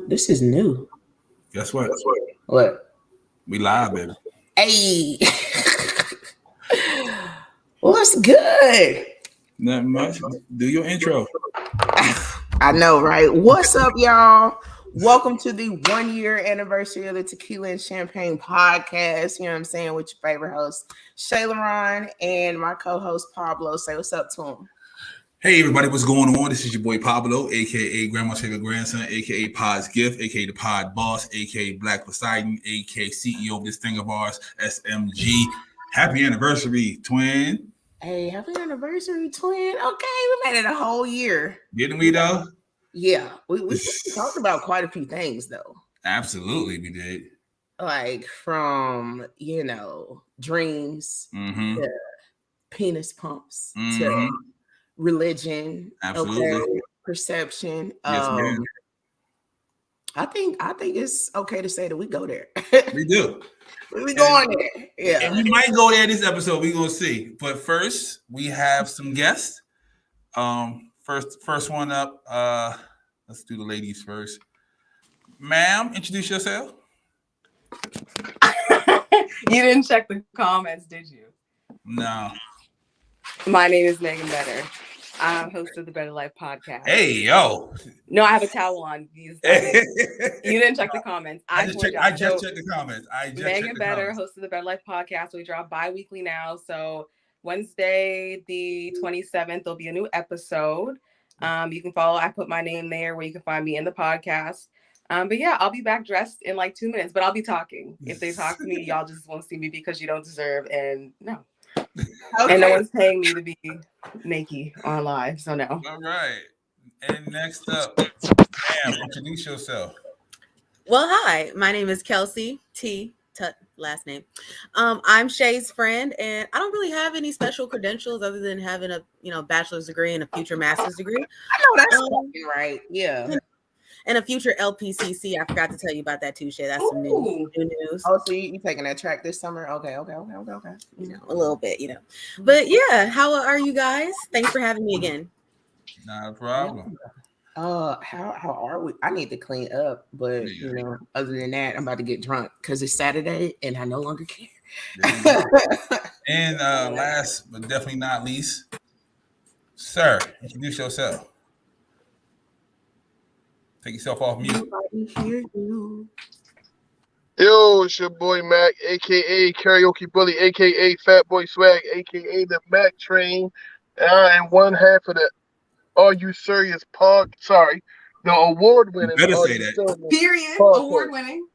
This is new. Guess what? What? We live, baby. Hey. What's good? Nothing much. Do your intro. I know, right? What's up, y'all? Welcome to the 1 year anniversary of the Tequila and Champagne podcast. You know what I'm saying? With your favorite host, Shayla Ron, and my co-host Pablo. Say what's up to him. Hey everybody, what's going on? This is your boy Pablo, aka Grandma's favorite grandson, aka Pod's gift, aka the Pod boss, aka Black Poseidon, aka CEO of this thing of ours, SMG. Happy anniversary, twin. Hey, happy anniversary, twin. Okay, we made it a whole year. Didn't we though? Yeah, we talked about quite a few things though. Absolutely, we did. Like from dreams to penis pumps to religion, absolutely. Okay, perception. Yes, ma'am. I think it's okay to say that we go there. We do. We going there. Yeah. And we might go there this episode. We're gonna see. But first, we have some guests. First one up. Let's do the ladies first. Ma'am, introduce yourself. You didn't check the comments, did you? No. My name is Meghan Better. I'm host of the Better Life podcast. Hey, yo. No, I have a towel on. You didn't check the comments. I just checked the comments. Meghan Better, host of the Better Life podcast. We drop bi-weekly now. So Wednesday, the 27th, there'll be a new episode. You can follow. I put my name there where you can find me in the podcast. But yeah, I'll be back dressed in like 2 minutes, but I'll be talking. If they talk to me, y'all just won't see me because you don't deserve. And no. Okay. And no one's paying me to be naked on live, so no. All right. And next up, ma'am, introduce yourself. Well, hi. My name is Kelsey T. Last name. I'm Shay's friend, and I don't really have any special credentials other than having a bachelor's degree and a future master's degree. I know that's right. Yeah. And a future LPCC. I forgot to tell you about that too, Shay. That's some new news. Oh, so you taking that track this summer? Okay. A little bit, But yeah, how are you guys? Thanks for having me again. Not a problem. How are we? I need to clean up, but other than that, I'm about to get drunk because it's Saturday and I no longer care. And last but definitely not least, sir, introduce yourself. Take yourself off mute. Yo, it's your boy Mac, aka Karaoke Bully, aka Fat Boy Swag, aka the Mac Train, and I am one half of the Are You Serious Pod? Sorry, the award-winning. Better say that. Period. Award-winning.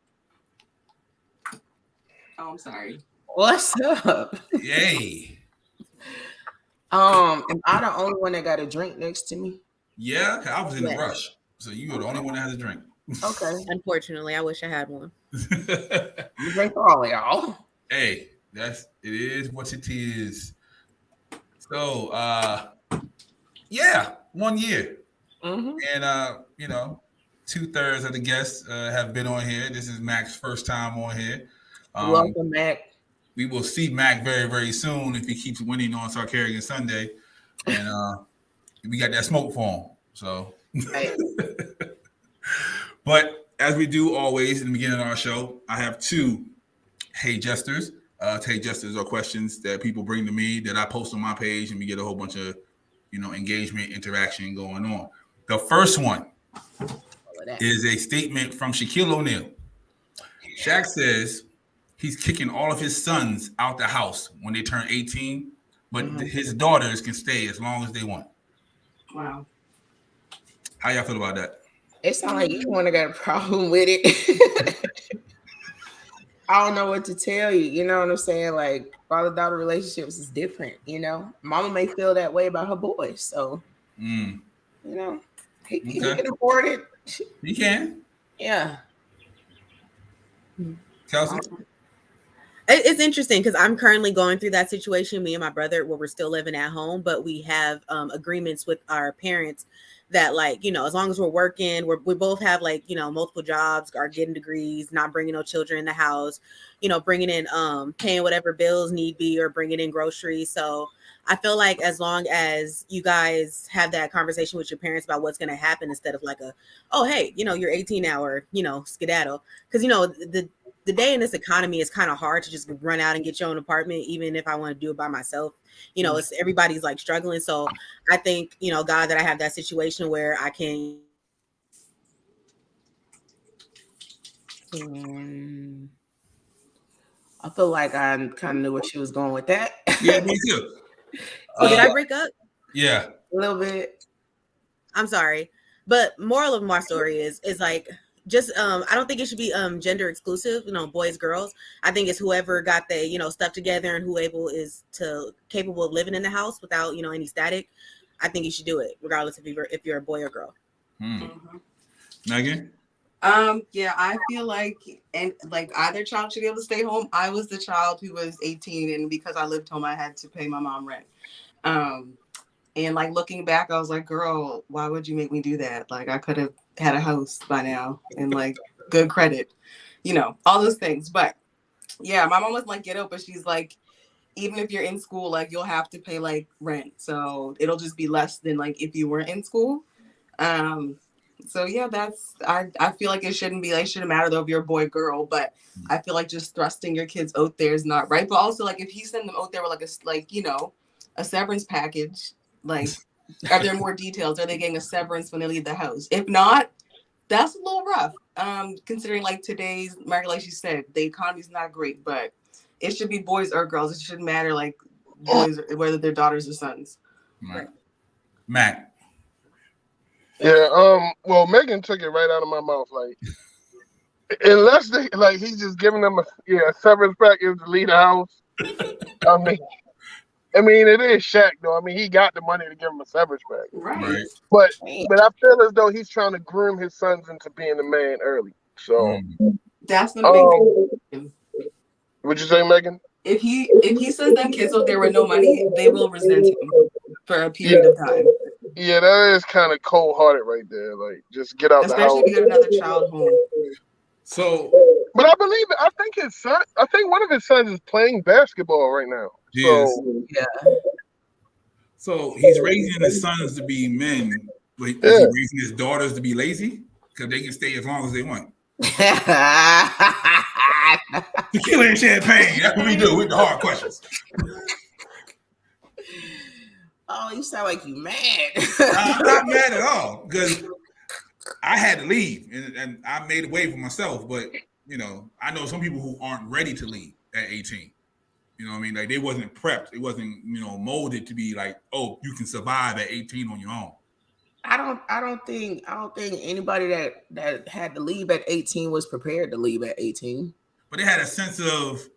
Oh, I'm sorry. What's up? Yay. Am I the only one that got a drink next to me? Yeah, I was in a rush. So you were the only one that has a drink. Okay. Unfortunately, I wish I had one. You drink for all of y'all. Hey, it is what it is. So 1 year. And 2/3 of the guests have been on here. This is Mac's first time on here. Welcome, Mac. We will see Mac very, very soon if he keeps winning on Sarkarian Sunday. And we got that smoke for him. So but as we do always in the beginning of our show, I have two Hey Jesters. Hey Jesters are questions that people bring to me that I post on my page, and we get a whole bunch of engagement, interaction going on. The first one is a statement from Shaquille O'Neal. Shaq says he's kicking all of his sons out the house when they turn 18, but his daughters can stay as long as they want. Wow. How y'all feel about that? It sounds like you want to got a problem with it. I don't know what to tell you. You know what I'm saying? Like, father-daughter relationships is different, Mama may feel that way about her boys. So, he can afford it. He can. Yeah. Kelsey? It's interesting because I'm currently going through that situation. Me and my brother, where we're still living at home, but we have agreements with our parents that, as long as we're working, we both have multiple jobs, are getting degrees, not bringing no children in the house, bringing in, paying whatever bills need be or bringing in groceries. So I feel like as long as you guys have that conversation with your parents about what's going to happen, instead of like oh, hey, you're 18 now, or, skedaddle. Because, the day in this economy is kind of hard to just run out and get your own apartment, even if I want to do it by myself. It's everybody's like struggling. So I think, God, that I have that situation where I can. I feel like I kind of knew where she was going with that. Yeah, me too. Did I break up? Yeah. A little bit. I'm sorry. But moral of my story is like, just I don't think it should be gender exclusive, boys, girls. I think it's whoever got the stuff together and who is capable of living in the house without any static. I think you should do it regardless if you're a boy or girl. Megan? Yeah, I feel like either child should be able to stay home. I was the child who was 18, and because I lived home, I had to pay my mom rent. And like looking back, I was like, girl, why would you make me do that? Like, I could have had a house by now and like good credit, all those things. But yeah, my mom was like, get up, but she's like, even if you're in school, like you'll have to pay like rent. So it'll just be less than like if you weren't in school. So yeah, I feel like it shouldn't matter though if you're a boy or girl, but I feel like just thrusting your kids out there is not right. But also like if you send them out there with a severance package, like are there more details? Are they getting a severance when they leave the house? If not, that's a little rough. Considering like today's market, like you said, the economy's not great, but it should be boys or girls. It shouldn't matter like boys, whether they're daughters or sons. Right. Matt. Yeah, well, Megan took it right out of my mouth. Like, unless he's just giving them a severance package to leave the house. I mean, it is Shaq though. I mean, he got the money to give him a severance package. Right. But I feel as though he's trying to groom his sons into being a man early. So that's gonna make. What'd you say, Megan? If he sends them kids out there with no money, they will resent him for a period of time. Yeah, that is kind of cold-hearted right there. Like, just get out the house. Especially if you got another child home. So, but I think his son. I think one of his sons is playing basketball right now. So he's raising his sons to be men. But is he raising his daughters to be lazy? Because they can stay as long as they want. Tequila and champagne. That's what we do with the hard questions. Oh, you sound like you mad. I'm not mad at all because I had to leave and I made a way for myself. But, I know some people who aren't ready to leave at 18. You know what I mean? Like they wasn't prepped. It wasn't, molded to be like, oh, you can survive at 18 on your own. I don't think anybody that had to leave at 18 was prepared to leave at 18. But they had a sense of,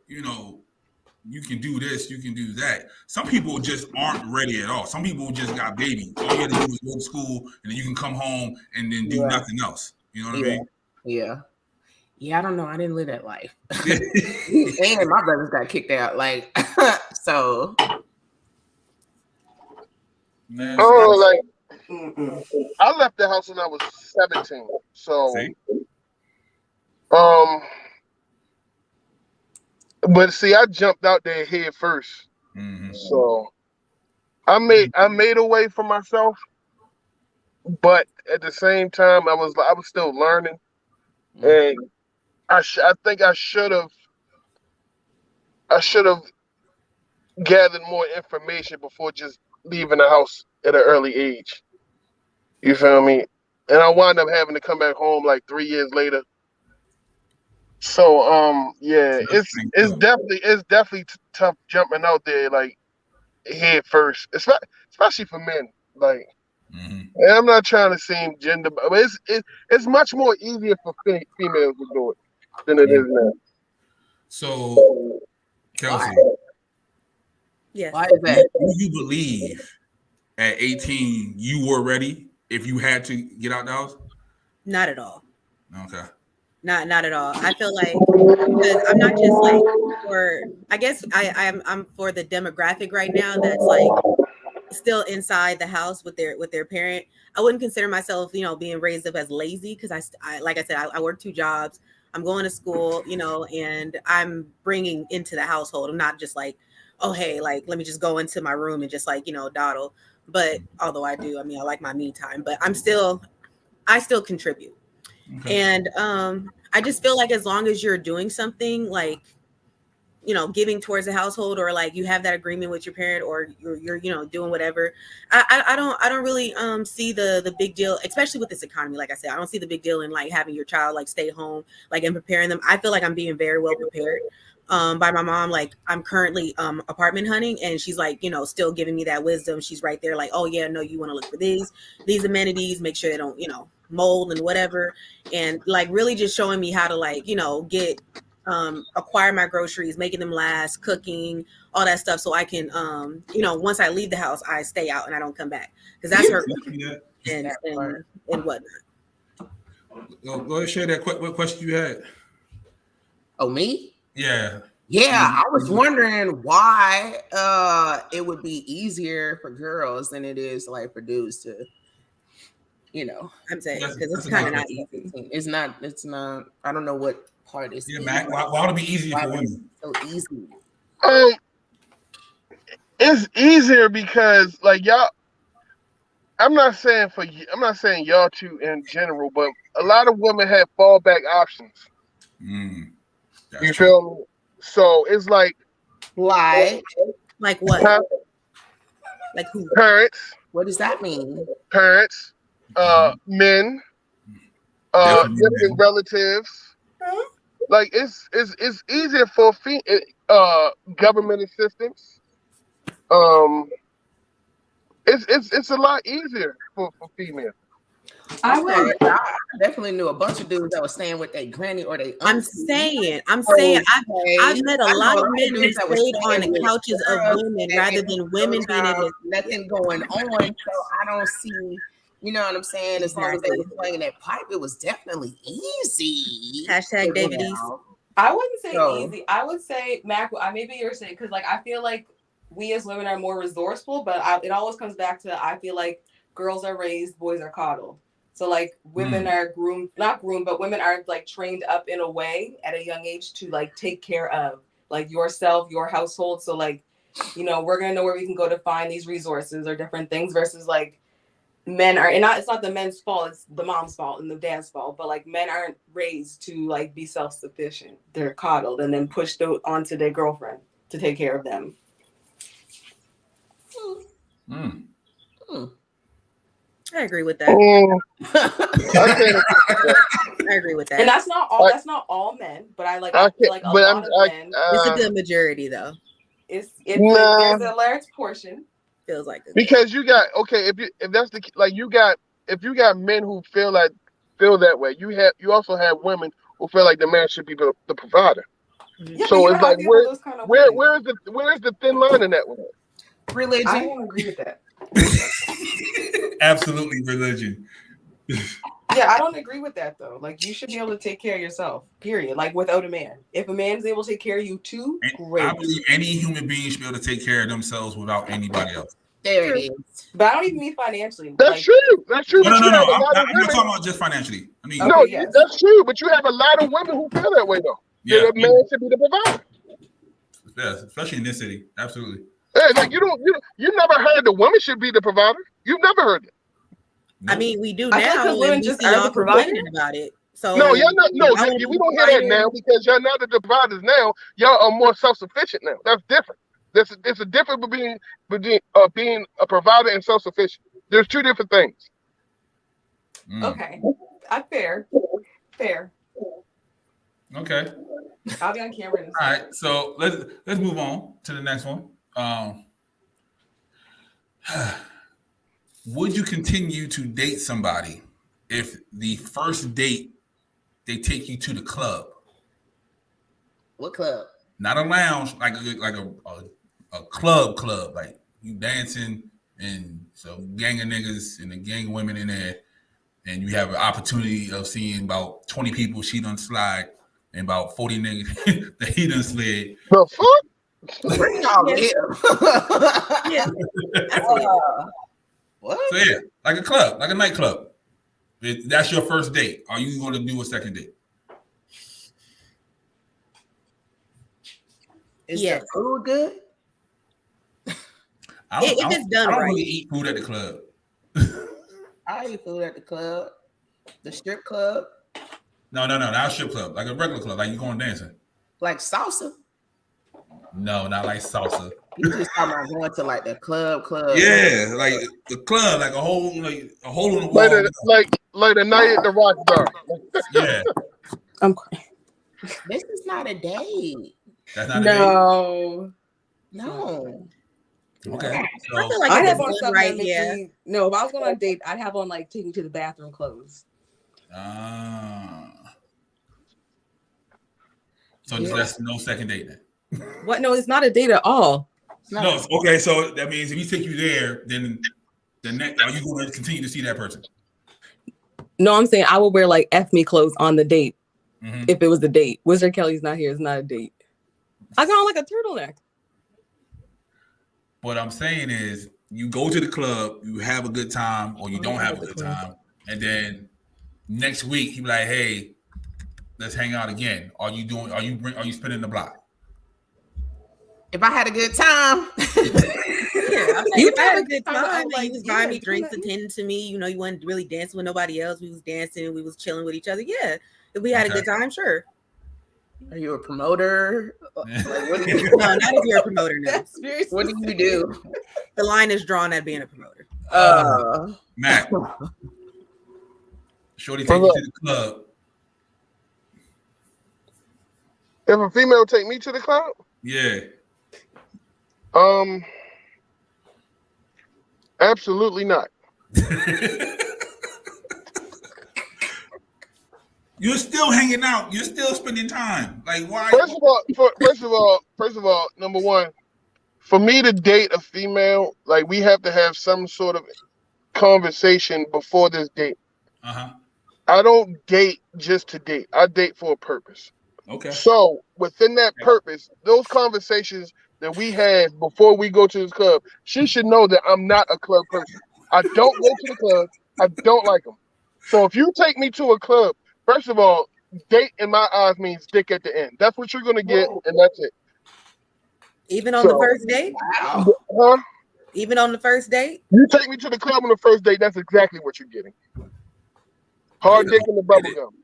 you can do this, you can do that. Some people just aren't ready at all. Some people just got babies. All you have to do is go to school and then you can come home and then do nothing else. You know what I mean? Yeah. Yeah, I don't know. I didn't live that life. And my brothers got kicked out. Like, so. Man, I left the house when I was 17. So, but see, I jumped out there head first. Mm-hmm. So, I made a way for myself, but at the same time, I was still learning, and I think I should have gathered more information before just leaving the house at an early age. You feel me? And I wound up having to come back home like 3 years later. So it's definitely tough jumping out there like head first, especially for men. Like, and I'm not trying to seem gender, but it's much more easier for females to do it than it is now. So, Kelsey, yes, why is that? Do you believe at 18 you were ready if you had to get out the house? Not at all. Okay. Not at all. I feel like because I'm not just like I guess I'm for the demographic right now that's like still inside the house with their parent. I wouldn't consider myself, being raised up as lazy because I like I said, I work 2 jobs. I'm going to school, and I'm bringing into the household. I'm not just like, oh hey, like let me just go into my room and just like, dawdle. But although I do, I mean, I like my me time, but I still contribute. Okay. And I just feel like as long as you're doing something like, giving towards the household, or like you have that agreement with your parent, or you're doing whatever, I don't really see the big deal, especially with this economy. Like I said, I don't see the big deal in like having your child like stay home, like, and preparing them. I feel like I'm being very well prepared by my mom. Like I'm currently apartment hunting, and she's like, still giving me that wisdom. She's right there like, oh yeah, no, you want to look for these amenities, make sure they don't mold and whatever, and like really just showing me how to like get acquire my groceries, making them last, cooking, all that stuff, so I can once I leave the house I stay out and I don't come back, because that's her and whatnot. Go ahead, share that. What question you had? Oh, me? Yeah. I was wondering why it would be easier for girls than it is like for dudes to, I'm saying, because it's kind of not easy. It's not. I don't know what part is. Yeah, Mac. Why would it be easier for women? So easy. It's easier because like y'all. I'm not saying y'all two in general, but a lot of women have fallback options. You feel me? So it's like, like what? Like who? Parents. What does that mean? Parents, men, different relatives. Like it's easier for government assistance. It's a lot easier for females. I definitely knew a bunch of dudes that were staying with their granny or their. I'm saying, I've met a lot of men who stayed on the couches of women rather than women being able to. Nothing going on, so I don't see. You know what I'm saying? As long as they were playing that pipe, it was definitely easy. Hashtag Davies. I wouldn't say easy. I would say, Mac, maybe you're saying, because like I feel like we as women are more resourceful, but it always comes back to, I feel like girls are raised, boys are coddled. So like women are not groomed, but women are like trained up in a way at a young age to like take care of like yourself, your household. So like, we're going to know where we can go to find these resources or different things, versus like men are, and it's not the men's fault, it's the mom's fault and the dad's fault, but like men aren't raised to like be self-sufficient. They're coddled and then pushed onto their girlfriend to take care of them. I agree with that. I agree with that. And that's not all. That's not all men, but I feel like a lot of men. It's a good majority, though. There's a large portion. Feels like it. Because you got if you got men who feel that way, you also have women who feel like the man should be the provider. Yeah, so it's like where's the thin line in that one? Religion. I don't agree with that. Absolutely, religion. Yeah, I don't agree with that though. Like you should be able to take care of yourself. Period. Like without a man. If a man is able to take care of you too, great. I believe any human being should be able to take care of themselves without anybody else. There it is. But I don't even mean financially. That's true. That's true. No. I'm not talking about just financially. I mean, that's true. But you have a lot of women who feel that way though. Yeah, a man should be the provider. Yeah, especially in this city. Absolutely. Hey, like you never heard the woman should be the provider. You've never heard it. I mean, we do now, and women we just see are y'all the provider complaining about it. So no, y'all not. No, we don't hear that now because y'all not the providers now. Y'all are more self-sufficient now. That's different. There's a difference between being a provider and self-sufficient. There's two different things. Okay, fair. Okay. I'll be on camera. All right, so let's move on to the next one. Would you continue to date somebody if the first date they take you to the club? What club? Not a lounge, like a club, like you dancing and so gang of niggas and a gang of women in there, and you have an opportunity of seeing about 20 people she done slide and about 40 niggas that he done slid. The fuck? Bring y'all Yeah. What? So yeah, like a club, like a nightclub. That's your first date. Are you going to do a second date? Is the food good? If it's done I don't right. really eat food at the club. I eat food at the club, the strip club. No, not a strip club, like a regular club, like you going dancing. Like salsa. No, not like salsa. You just talking about going to like the club. Yeah, like the club, like a hole in the wall. Like the night at the rock bar. Yeah. I'm crying. This is not a date. That's not a No. date? Okay. I So, feel like I'd if have it's on done something right, that makes yeah. me. No, if I was going on a date, I'd have on like take me to the bathroom clothes. so that's no second date then. What? No, it's not a date at all. No, okay. So that means if he take you there, then the next, are you going to continue to see that person? No, I'm saying I would wear like F me clothes on the date if it was a date. Wizard Kelly's not here. It's not a date. I got on like a turtleneck. What I'm saying is, you go to the club, you have a good time, or you don't have a good time, and then next week he be like, "Hey, let's hang out again." Are you spinning the block? If I had a good time. If I had a good time, like, you was buying me drinks, attending to me, you wasn't really dancing with nobody else. We was dancing, we was chilling with each other. Yeah. If we had a good time, sure. Are you a promoter? Like, what do you No, not if you're a promoter. No. What do you do? The line is drawn at being a promoter. Matt, shorty take you to the club. If a female take me to the club? Yeah. Absolutely not. You're still hanging out. You're still spending time. Like, why? First of all, number one, for me to date a female, like, we have to have some sort of conversation before this date. I don't date just to date. I date for a purpose. Okay. So within that purpose, those conversations that we had before we go to this club, she should know that I'm not a club person. I don't go to the club. I don't like them. So if you take me to a club, first of all, date in my eyes means dick at the end. That's what you're going to get, and that's it. Even on the first date? Huh? Even on the first date? You take me to the club on the first date, that's exactly what you're getting. Hard dick in the bubble gum.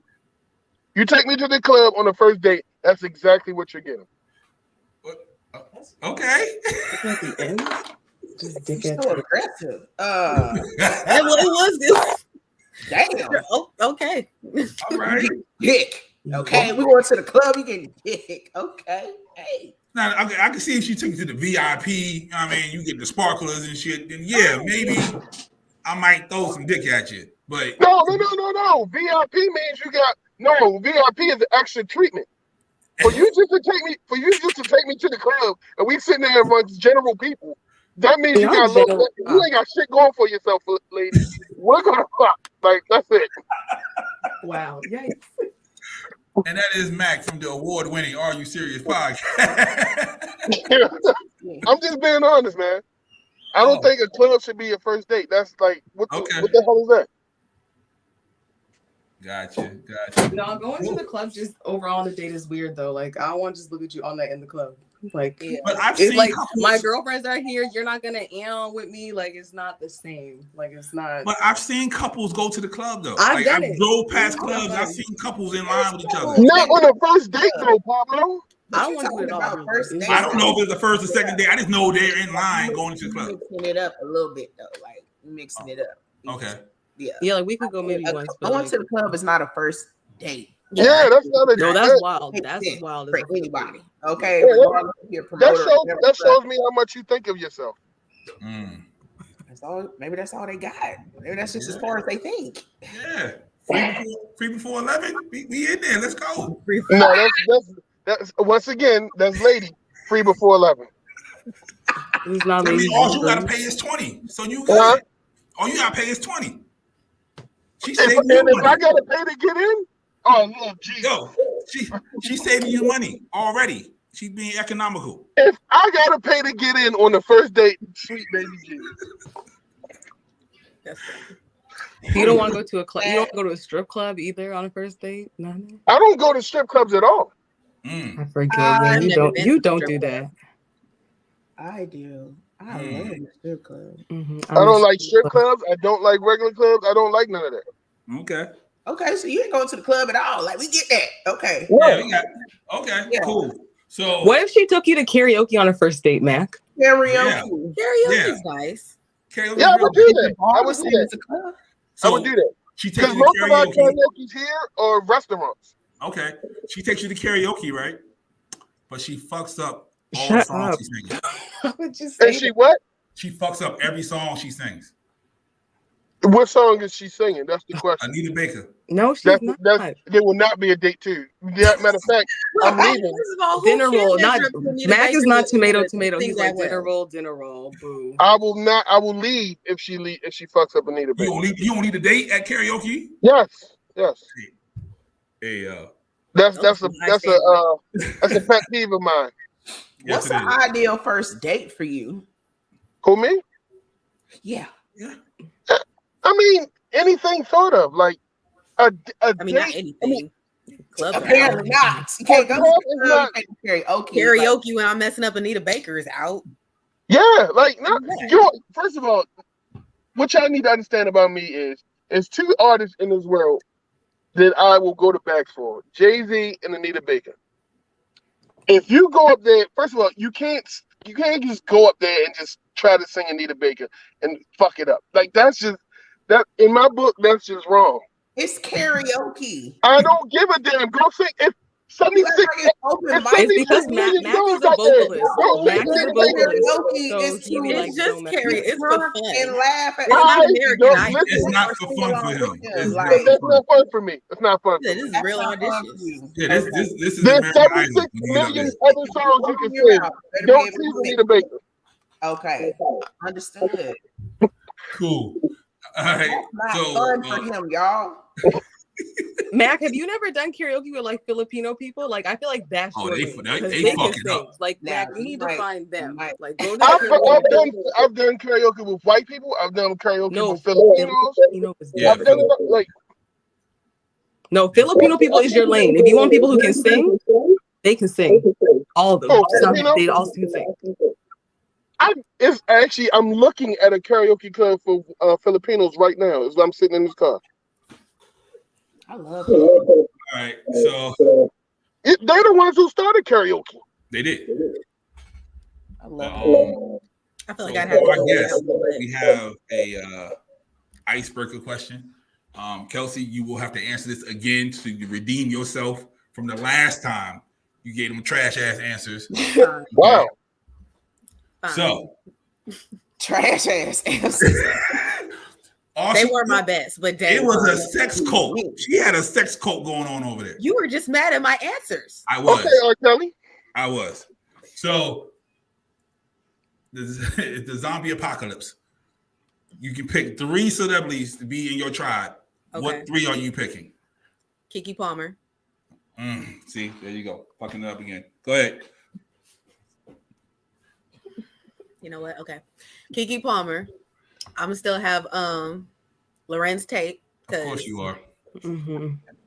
You take me to the club on the first date, that's exactly what you're getting. Okay. At the end? Just dick at So aggressive. It was good. Damn. Oh, okay. All right. Dick. Okay. We going to the club, you getting dick. Okay. Hey. Now, I can see if she took you to the VIP, I mean, you get the sparklers and shit, then yeah, maybe I might throw some dick at you. But No. VIP means VIP is an extra treatment. For you just to take me to the club and we sitting there amongst general people, that means you ain't got shit going for yourself, lady. We're gonna fuck. Like, that's it. Wow. Yikes. and that is Mac from the award-winning Are You Serious podcast. I'm just being honest, man. I don't think a club should be a first date. That's like what the hell is that? Gotcha. No, going to the club just overall on the date is weird though. Like, I don't want to just look at you all night in the club. Like, but I've it's seen like couples, my girlfriends are here. You're not gonna with me. Like, it's not the same. Like, it's not. But I've seen couples go to the club though. I've done it. Drove past clubs. I've seen couples in line with each other. Not on the first date though, Pablo. I don't want to do it all. I don't know if it's the first or second date. I just know they're in line going to the club. Mixing it up a little bit though, like mixing it up. Okay. Yeah, like we could go maybe once. Going to the club is not a first date. Yeah, that's not a no. That's wild. That's wild for anybody. Okay, that shows me how much you think of yourself. Maybe that's all they got. Maybe that's just as far as they think. Yeah, free before 11. We in there. Let's go. No, that's once again, that's lady. Free before 11. It's not all you gotta pay is 20. So you got all you gotta pay is 20. She saving you money. If I gotta pay to get in, oh no, geez. Yo, she's saving you money already. She's being economical. If I gotta pay to get in on the first date, sweet baby Jesus. You don't want to go to a club. You don't want to go to a strip club either on a first date. No. I don't go to strip clubs at all. I forget. You don't do that. I do. I love the strip club. I don't like strip clubs. I don't like regular clubs. I don't like none of that. Okay. Okay, so you ain't going to the club at all. Like, we get that. Okay. Yeah, we got. Okay, Yeah. cool. So, what if she took you to karaoke on a first date, Mac? Karaoke. Karaoke's nice. Karaoke. Yeah, I would do that. I would Bars do and that. the club. So I would do that. She takes Because you to most of our karaoke. karaoke's here or restaurants. Okay. She takes you to karaoke, right? But she fucks up all Shut the songs up. she sings. How would you say And she what? She fucks up every song she sings. What song is she singing? That's the question. Anita Baker. No, she's That's, not. there will not be a date too. Yeah, matter of fact, I'm leaving. First of all, who Dinner can roll, not measure up to Anita Mac is Baker not to tomato. sing He's that like well? dinner roll, boo. I will not. I will leave if she fucks up Anita Baker. You don't need a date at karaoke? Yes. Hey, That's a pet peeve of mine. yes, What's the ideal first date for you? Who, me? Yeah. I mean, anything sort of like a I mean, not date. anything. Club Apparently not. You can't go to the club and karaoke. Karaoke when I'm messing up Anita Baker is out. Yeah, like not you. First of all, what y'all need to understand about me is two artists in this world that I will go to bat for: Jay-Z and Anita Baker. If you go up there, first of all, you can't just go up there and just try to sing Anita Baker and fuck it up. Like that in my book, that's just wrong. It's karaoke. I don't give a damn. Go sing. If 76, It's because Mac is a vocalist. Mac is a vocalist. So he be like, It's just don't Carrie. It's for fun. And laugh at It's not American Idol. It's not for fun for him. It's not That's not fun for me. It's not fun. This is real auditions. Yeah, this is There's American Idol. 76 You know million this. other songs you can sing. Don't choose Anita Baker. Okay, understood. Cool. All right. Not So, fun for him, y'all. Mac, have you never done karaoke with like Filipino people? Like, I feel like that's Oh, your they lane, 'cause fuck can it sing. up. Like, Nah, Mac, you need to right. find them. Right. Like, go to karaoke. I've done karaoke with white people. I've done karaoke No, with Filipinos. Filipino is Yeah. I've done it like No, Filipino people is your lane. If you want people who can sing, they can sing. All of them. Oh, Filipino? They all can sing. I'm looking at a karaoke club for Filipinos right now as I'm sitting in this car. I love it. All right. So They're the ones who started karaoke. they did. I love it. I feel like So I'd have for our to guests, go we have a icebreaker question. Kelsey, you will have to answer this again to redeem yourself from the last time you gave them trash ass answers. Wow. Fine. So Trash ass answers. They were my best, but it was a sex cult. She had a sex cult going on over there. You were just mad at my answers. I was. Okay, R. Kelly. I was. So the zombie apocalypse. You can pick 3 celebrities to be in your tribe. Okay. What 3 are you picking? Keke Palmer. See, there you go. Fucking it up again. Go ahead. You know what? Okay. Keke Palmer. I'm gonna still have Lorenz Tate. Of course you are.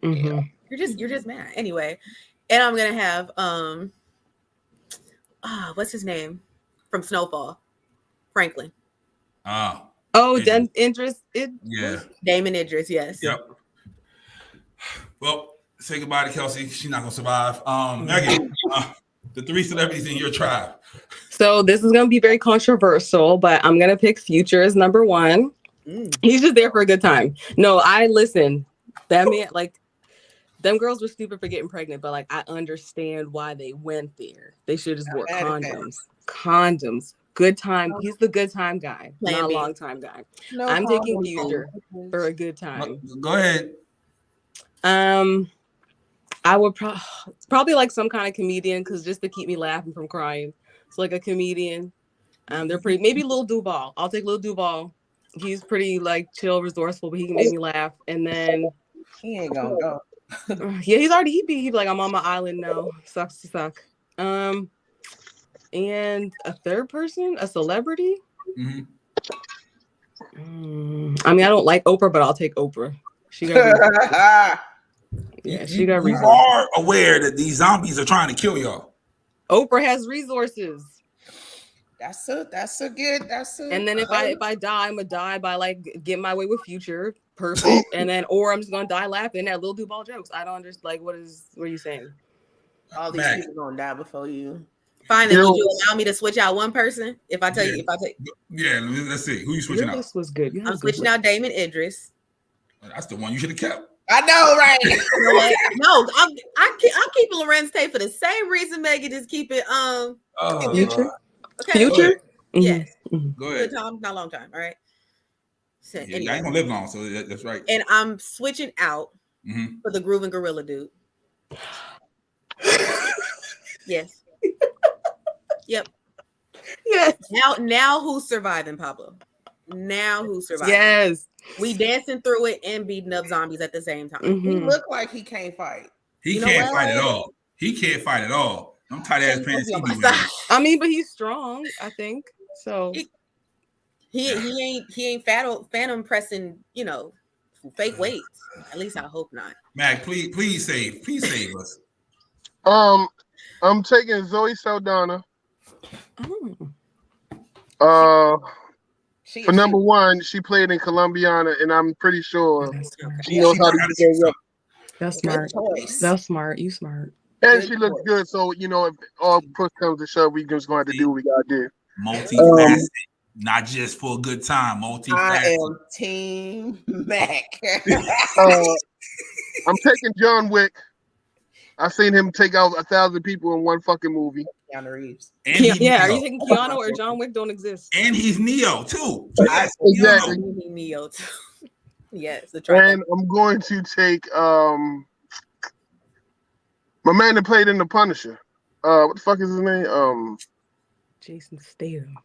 You're just mad. Anyway. And I'm gonna have what's his name? From Snowfall. Franklin. Idris. Yeah. Damon Idris, yes. Yep. Well, say goodbye to Kelsey. She's not gonna survive. Megan, the 3 celebrities in your tribe. So this is gonna be very controversial, but I'm gonna pick Future as number 1. He's just there for a good time. No, I listen. That man, like, them girls were stupid for getting pregnant, but like, I understand why they went there. They should just wore condoms. Good time. He's the good time guy, not a long time guy. No I'm problem. taking Future for a good time. Go ahead. I would probably like some kind of comedian, because just to keep me laughing from crying. It's like a comedian. They're pretty. Maybe Lil Duval. I'll take Lil Duval. He's pretty like chill, resourceful, but he can make me laugh. And then He ain't gonna go. yeah, he'd be like, I'm on my island now. Sucks to suck. And a third person, a celebrity. I mean, I don't like Oprah, but I'll take Oprah. She got she got resources. You are aware that these zombies are trying to kill y'all. Oprah has resources. That's a good. And then if I die, I'm gonna die by like getting my way with Future, perfect. And then or I'm just gonna die laughing at Lil Duval jokes. I don't understand. Like, what are you saying? all these people gonna die before you. Fine, then would you allow me to switch out one person? If I tell you, yeah, let's see. Who you switching out? Your list was good. I'm switching out Damon Idris. That's the one you should have kept. I know, right? No, I keep Lorenz Tate for the same reason Megan is keeping Future. Okay. Future. Yes. Go ahead. Good time, not a long time. All right. So, I anyway. ain't gonna live long, so that's right. And I'm switching out for the Grooving Gorilla dude. Yes. Yep. Yes. Now who's surviving, Pablo? Now who's surviving? Yes. We dancing through it and beating up zombies at the same time. He look like he can't fight. He can't fight at all. He can't fight at all. Them tight ass pants he be wearing. I mean, but he's strong, I think. So he ain't phantom pressing, fake weights. At least I hope not. Mac, please save us. I'm taking Zoe Saldana. For number one, she played in Colombiana, and I'm pretty sure she knows how to do that. That's smart. That's smart. You smart. And she looks good, so if all push comes to shove, we just going to do what we gotta do. Multifaceted, not just for a good time. Multifaceted. I am Team Mac. I'm taking John Wick. I've seen him take out 1,000 people in one fucking movie. Keanu Reeves. Are you thinking Keanu or John Wick don't exist? And he's Neo too. Exactly. Neo too. Yes. And I'm going to take my man that played in The Punisher. What the fuck is his name? Jason Statham.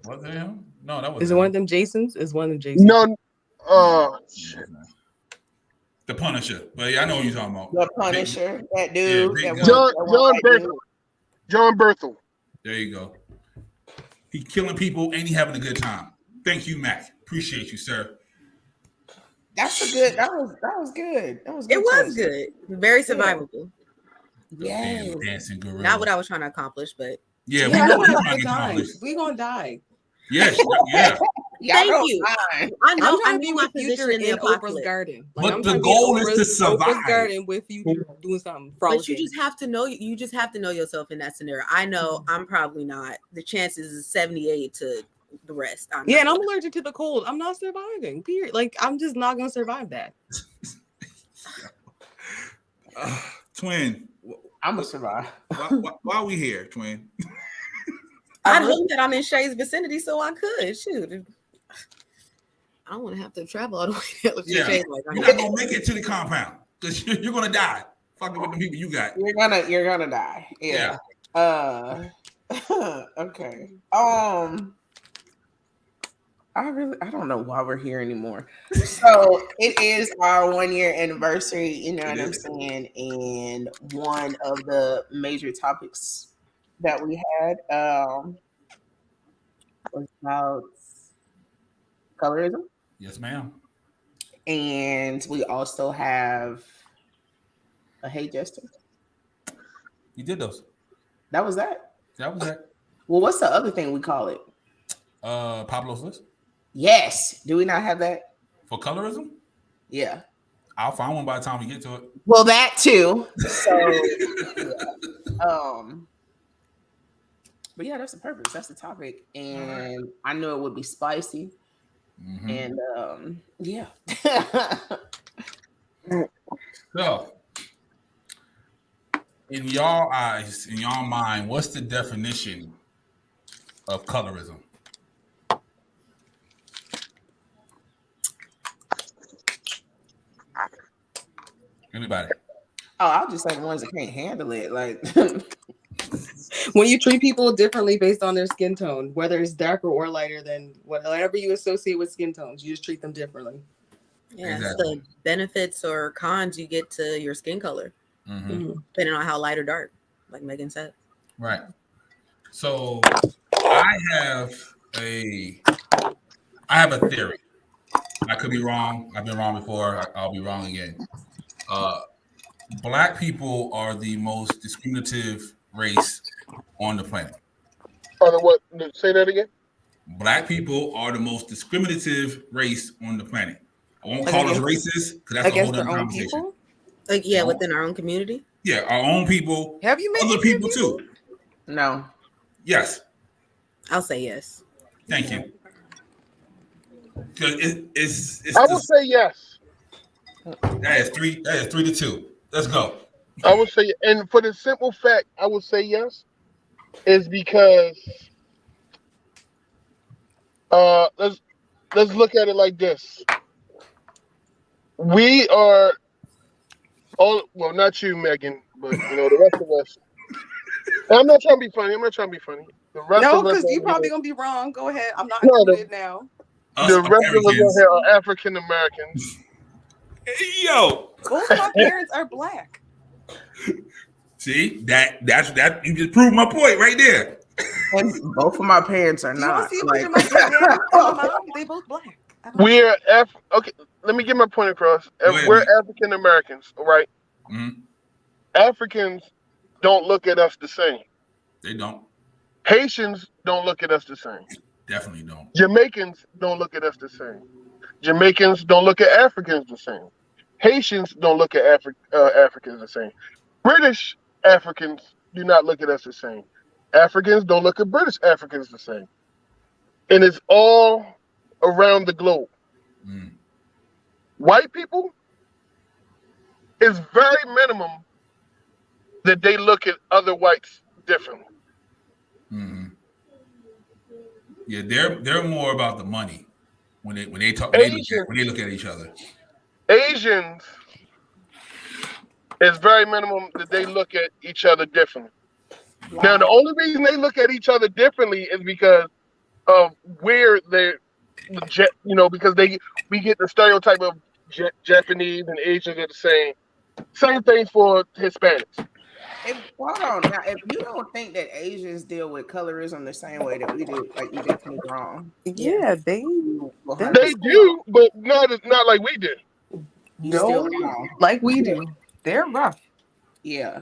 What the hell? No, that was. Is it one of them Jasons? Is one of them Jasons? No. Shit. The Punisher, but yeah, I know what you're talking about. The Punisher, that dude. John Berthel. There you go. He killing people and he having a good time. Thank you, Mac. Appreciate you, sir. That's a good. That was good. That was good. It was good. Very survivable. Yeah. Dancing gorilla. Not what I was trying to accomplish, but yeah, we gonna die. Yes, yeah. Thank you. I know. I'm trying to be with Future in Oprah's garden. Like, but the goal is to survive. Oprah's garden with Future doing something. But you just have to know. You just have to know yourself in that scenario. I know I'm probably not. The chances is 78 to the rest. And I'm allergic to the cold. I'm not surviving. Period. Like I'm just not gonna survive that. Twin, I'm gonna survive. Why are we here, Twin? I hope that I'm in Shay's vicinity so I could. Shoot. I don't want to have to travel all the way there with You're not gonna make it to the compound because you're gonna die. Fucking with the people you got. You're gonna die. Yeah. Okay. I don't know why we're here anymore. So it is our 1-year anniversary, you know what I'm saying? And one of the major topics that we had was about colorism. Yes, ma'am. And we also have a Hey Jester. You did those. That was that. That was that. Well, what's the other thing we call it? Pablo's list. Yes. Do we not have that? For colorism? Yeah. I'll find one by the time we get to it. Well, that too. So but yeah, that's the purpose. That's the topic. And I knew it would be spicy. Mm-hmm. And yeah. So in y'all eyes, in y'all mind, what's the definition of colorism? Anybody? Oh, I'll just say the ones that can't handle it. Like when you treat people differently based on their skin tone, whether it's darker or lighter than whatever you associate with skin tones, you just treat them differently. Yeah, exactly. It's the benefits or cons you get to your skin color, depending on how light or dark, like Megan said. Right. So I have a theory. I could be wrong. I've been wrong before. I'll be wrong again. Black people are the most discriminative race on the planet. Are the what? Say that again. Black people are the most discriminative race on the planet. I won't Like call us against- racist because that's a whole Against other their own conversation. people? Like, yeah, within our own community. Yeah, our own people. Have you met other any people of too? No. Yes. I'll say yes. Thank you. It's I would say yes. That is 3-2. Let's go. I would say, and for the simple fact, I would say yes, is because let's look at it like this. We are all, well, not you, Megan, but the rest of us. And I'm not trying to be funny. The rest No, of us. because you probably gonna be wrong. Go ahead. I'm not No, included now. The rest of us on here are African Americans. Yo, both my parents are black. See, that's you just proved my point right there. And both of my parents are Do you want not. to see a picture of my dad and my mom? They both black. We're okay. Let me get my point across. We're African Americans, right? Mm-hmm. Africans don't look at us the same. They don't. Haitians don't look at us the same. Definitely don't. Jamaicans don't look at us the same. Jamaicans don't look at Africans the same. Haitians don't look at Africans the same. British Africans do not look at us the same. Africans don't look at British Africans the same. And it's all around the globe. Mm. White people, it's very minimum that they look at other whites differently. Mm-hmm. Yeah, they're more about the money when they talk when they look at each other. Asians, it's very minimum that they look at each other differently. Wow. Now, the only reason they look at each other differently is because of where they're, because we get the stereotype of Japanese and Asians are the same. Same thing for Hispanics. Hold on. Now, if you don't think that Asians deal with colorism the same way that we do, like, you're definitely wrong. Yeah, they do, but not like we do. No, like we do. They're rough. Yeah.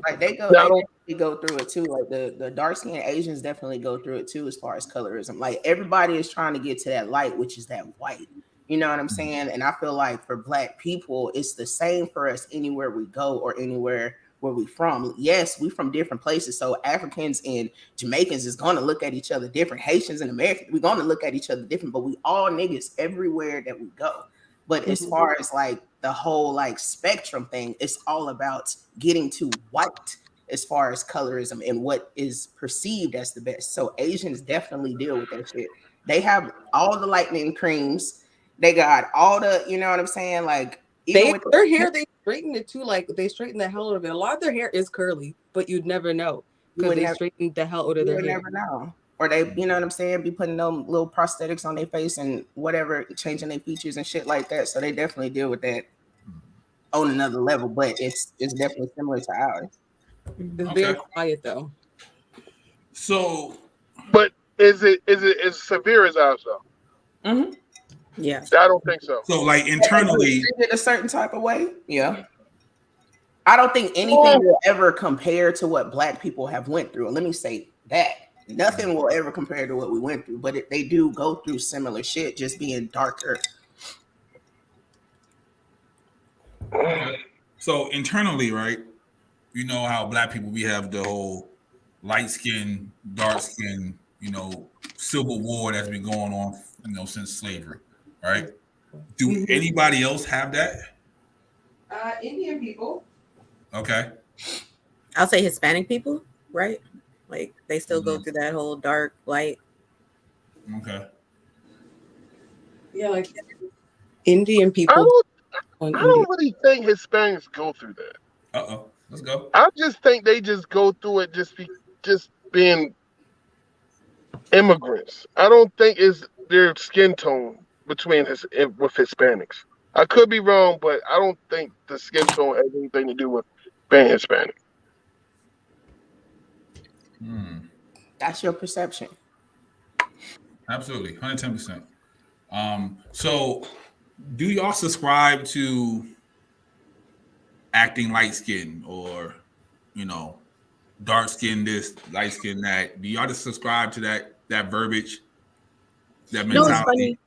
Like they definitely go through it too. Like the dark skinned Asians definitely go through it too as far as colorism. Like everybody is trying to get to that light, which is that white. You know what I'm saying? And I feel like for Black people, it's the same for us anywhere we go or anywhere where we from. Yes, we from different places. So Africans and Jamaicans is going to look at each other different. Haitians and Americans, we're going to look at each other different, but we all niggas everywhere that we go. But as far as like the whole like spectrum thing, it's all about getting to white as far as colorism and what is perceived as the best. So Asians definitely deal with that shit. They have all the lightning creams. They got all the, you know what I'm saying? Like even with their hair, they straighten it too. Like they straighten the hell out of it. A lot of their hair is curly, but you'd never know because they straighten the hell out of their hair. You would never know. Or they, you know what I'm saying, be putting them little prosthetics on their face and whatever, changing their features and shit like that. So they definitely deal with that on another level, but it's definitely similar to ours. It's very quiet though. So, but is it as severe as ours though? Mm-hmm. Yeah, I don't think so. So, like internally, in a certain type of way, yeah. I don't think anything will ever compare to what Black people have went through. And let me say that. Nothing will ever compare to what we went through, but they do go through similar shit, just being darker. So internally, right? You know how Black people, we have the whole light skin, dark skin, civil war that's been going on, since slavery, right? Do anybody else have that? Indian people. Okay. I'll say Hispanic people, right? Like they still go through that whole dark, light. Okay. Yeah, like Indian people. I don't really think Hispanics go through that. Let's go. I just think they just go through it just being immigrants. I don't think it's their skin tone with Hispanics. I could be wrong, but I don't think the skin tone has anything to do with being Hispanic. That's your perception. Absolutely, 110%. So do y'all subscribe to acting light skin or, dark skin this, light skin that. Do y'all just subscribe to that verbiage, that No, mentality? it's funny.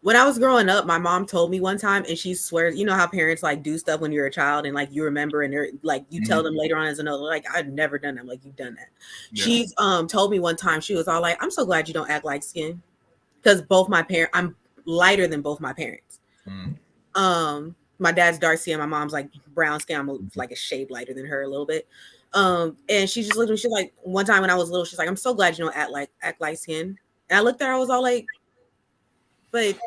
When I was growing up, my mom told me one time, and she swears, you know how parents like do stuff when you're a child and like you remember, and they're like you tell them later on as another, like I've never done that. I'm like, you've done that. Yeah. She's told me one time, she was all like, I'm so glad you don't act like skin, because both my parents, I'm lighter than both my parents. My dad's dark skin, my mom's like brown skin. I'm like a shade lighter than her a little bit. And she just looked at me, she's like, one time when I was little, she's like, I'm so glad you don't act like skin. And I looked at her, I was all like, but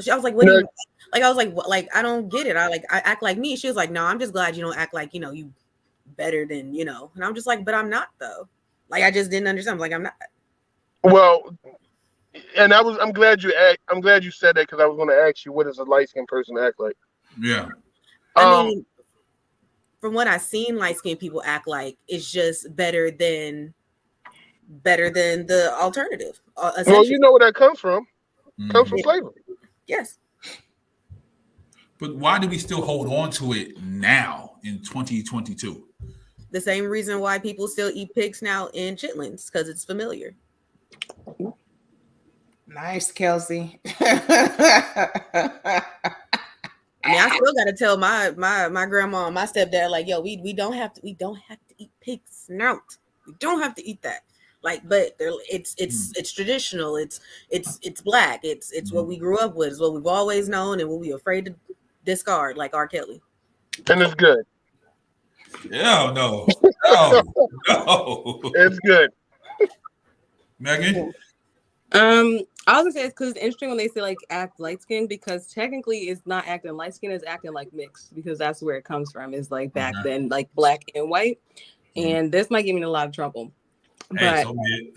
I was like, what do you like? I was like, what? Like, I don't get it. I act like me. She was like, no, I'm just glad you don't act like, you better than, And I'm just like, but I'm not though. Like, I just didn't understand. I'm like, I'm not. Well, and I'm glad you said that, because I was going to ask you, what does a light-skinned person act like? Yeah. I mean, from what I've seen, light-skinned people act like, it's just better than the alternative. Well, you know where that comes from. Comes from slavery. Yes. But why do we still hold on to it now in 2022? The same reason why people still eat pigs now in chitlins, because it's familiar. Nice, Kelsey. I mean, I still gotta tell my grandma and my stepdad, like, yo, we don't have to eat pig's snout. We don't have to eat that. Like, but it's traditional. It's black. It's what we grew up with. It's what we've always known, and what we're afraid to discard, like R. Kelly. And it's good. Yeah, no. It's good. Megan? I was gonna say it's because it's interesting when they say like act light skin, because technically it's not acting light skin, it's acting like mixed, because that's where it comes from. Is like back then, like black and white. And this might get me in a lot of trouble. But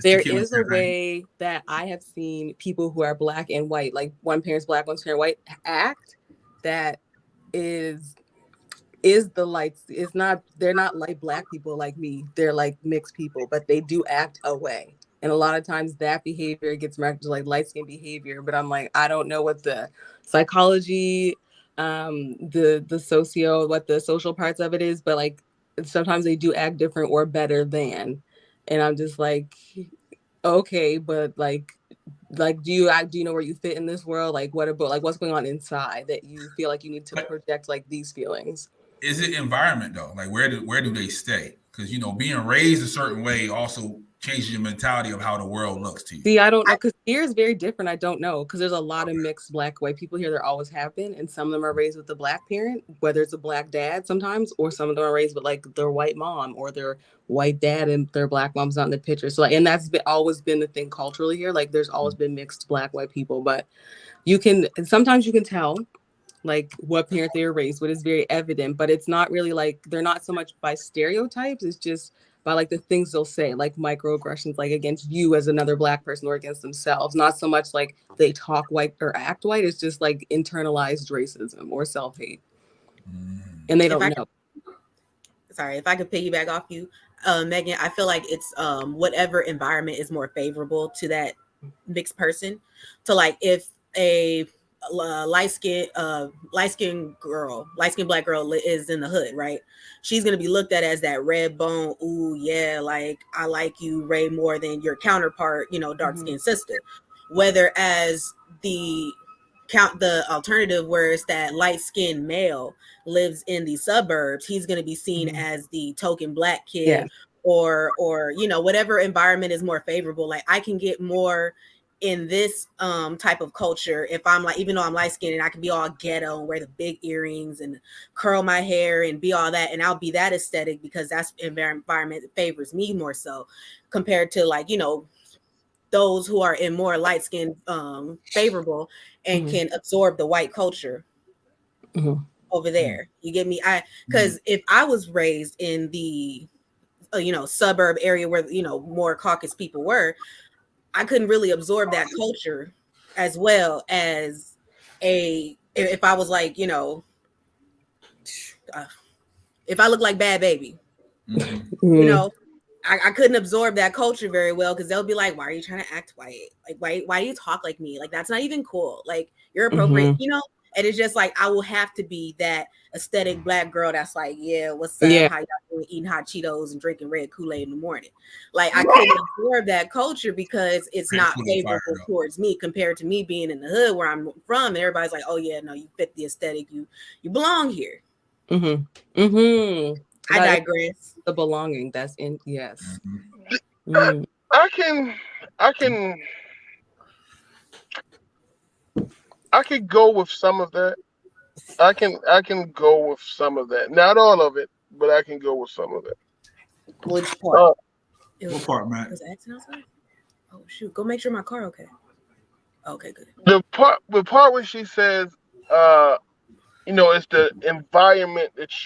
there is a way that I have seen people who are black and white, like one parent's black, one's parent white, act that is the lights. It's not, they're not like black people like me. They're like mixed people, but they do act a way. And a lot of times that behavior gets marked to like light skin behavior. But I'm like, I don't know what the psychology, the socio, what the social parts of it is, but like sometimes they do act different or better than. And I'm just like, okay, but like do you know where you fit in this world? Like what about like what's going on inside that you feel like you need to project like these feelings? Is it environment though? Like where do they stay? Because being raised a certain way also changes your mentality of how the world looks to you. See, I don't know, because here is very different. I don't know, because there's a lot of mixed black white people here. There always have been, and some of them are raised with a black parent, whether it's a black dad sometimes, or some of them are raised with like their white mom or their white dad and their black mom's not in the picture. So, and that's always been the thing culturally here. Like, there's always been mixed black white people, but sometimes you can tell like what parent they were raised with is very evident, but it's not really like, they're not so much by stereotypes. It's just by like the things they'll say, like microaggressions, like against you as another black person or against themselves. Not so much like they talk white or act white. It's just like internalized racism or self-hate. And they don't know. Sorry, if I could piggyback off you, Megan, I feel like it's whatever environment is more favorable to that mixed person. So like if a light-skinned black girl is in the hood, right? She's gonna be looked at as that red bone. Ooh, yeah, like I like you way more than your counterpart, dark-skinned sister. Whether as the alternative, where it's that light-skinned male lives in the suburbs, he's gonna be seen as the token black kid, or whatever environment is more favorable. Like I can get more in this type of culture if I'm like, even though I'm light skinned and I can be all ghetto and wear the big earrings and curl my hair and be all that, and I'll be that aesthetic because that's environment that favors me more so, compared to like those who are in more light skinned favorable and can absorb the white culture over there. You get me? Because if I was raised in the suburb area where more caucus people were, I couldn't really absorb that culture as well as if I was like, if I look like Bad Baby, I couldn't absorb that culture very well, because they'll be like, why are you trying to act white? Like, why do you talk like me? Like, that's not even cool. Like, you're appropriate, and it's just like, I will have to be that aesthetic black girl that's like, yeah, what's up? How y'all and eating hot Cheetos and drinking red Kool-Aid in the morning. Like I couldn't absorb that culture because it's not favorable towards me compared to me being in the hood where I'm from. And everybody's like, oh yeah, no, you fit the aesthetic. You belong here. Mm-hmm. Mm-hmm. I digress. The belonging that's in, yes. Mm. I can go with some of that. I can go with some of that. Not all of it, but I can go with some of it. Which part? What part, Matt? Was acting outside? Oh shoot! Go make sure my car okay. Okay, good. The part where she says, it's the environment that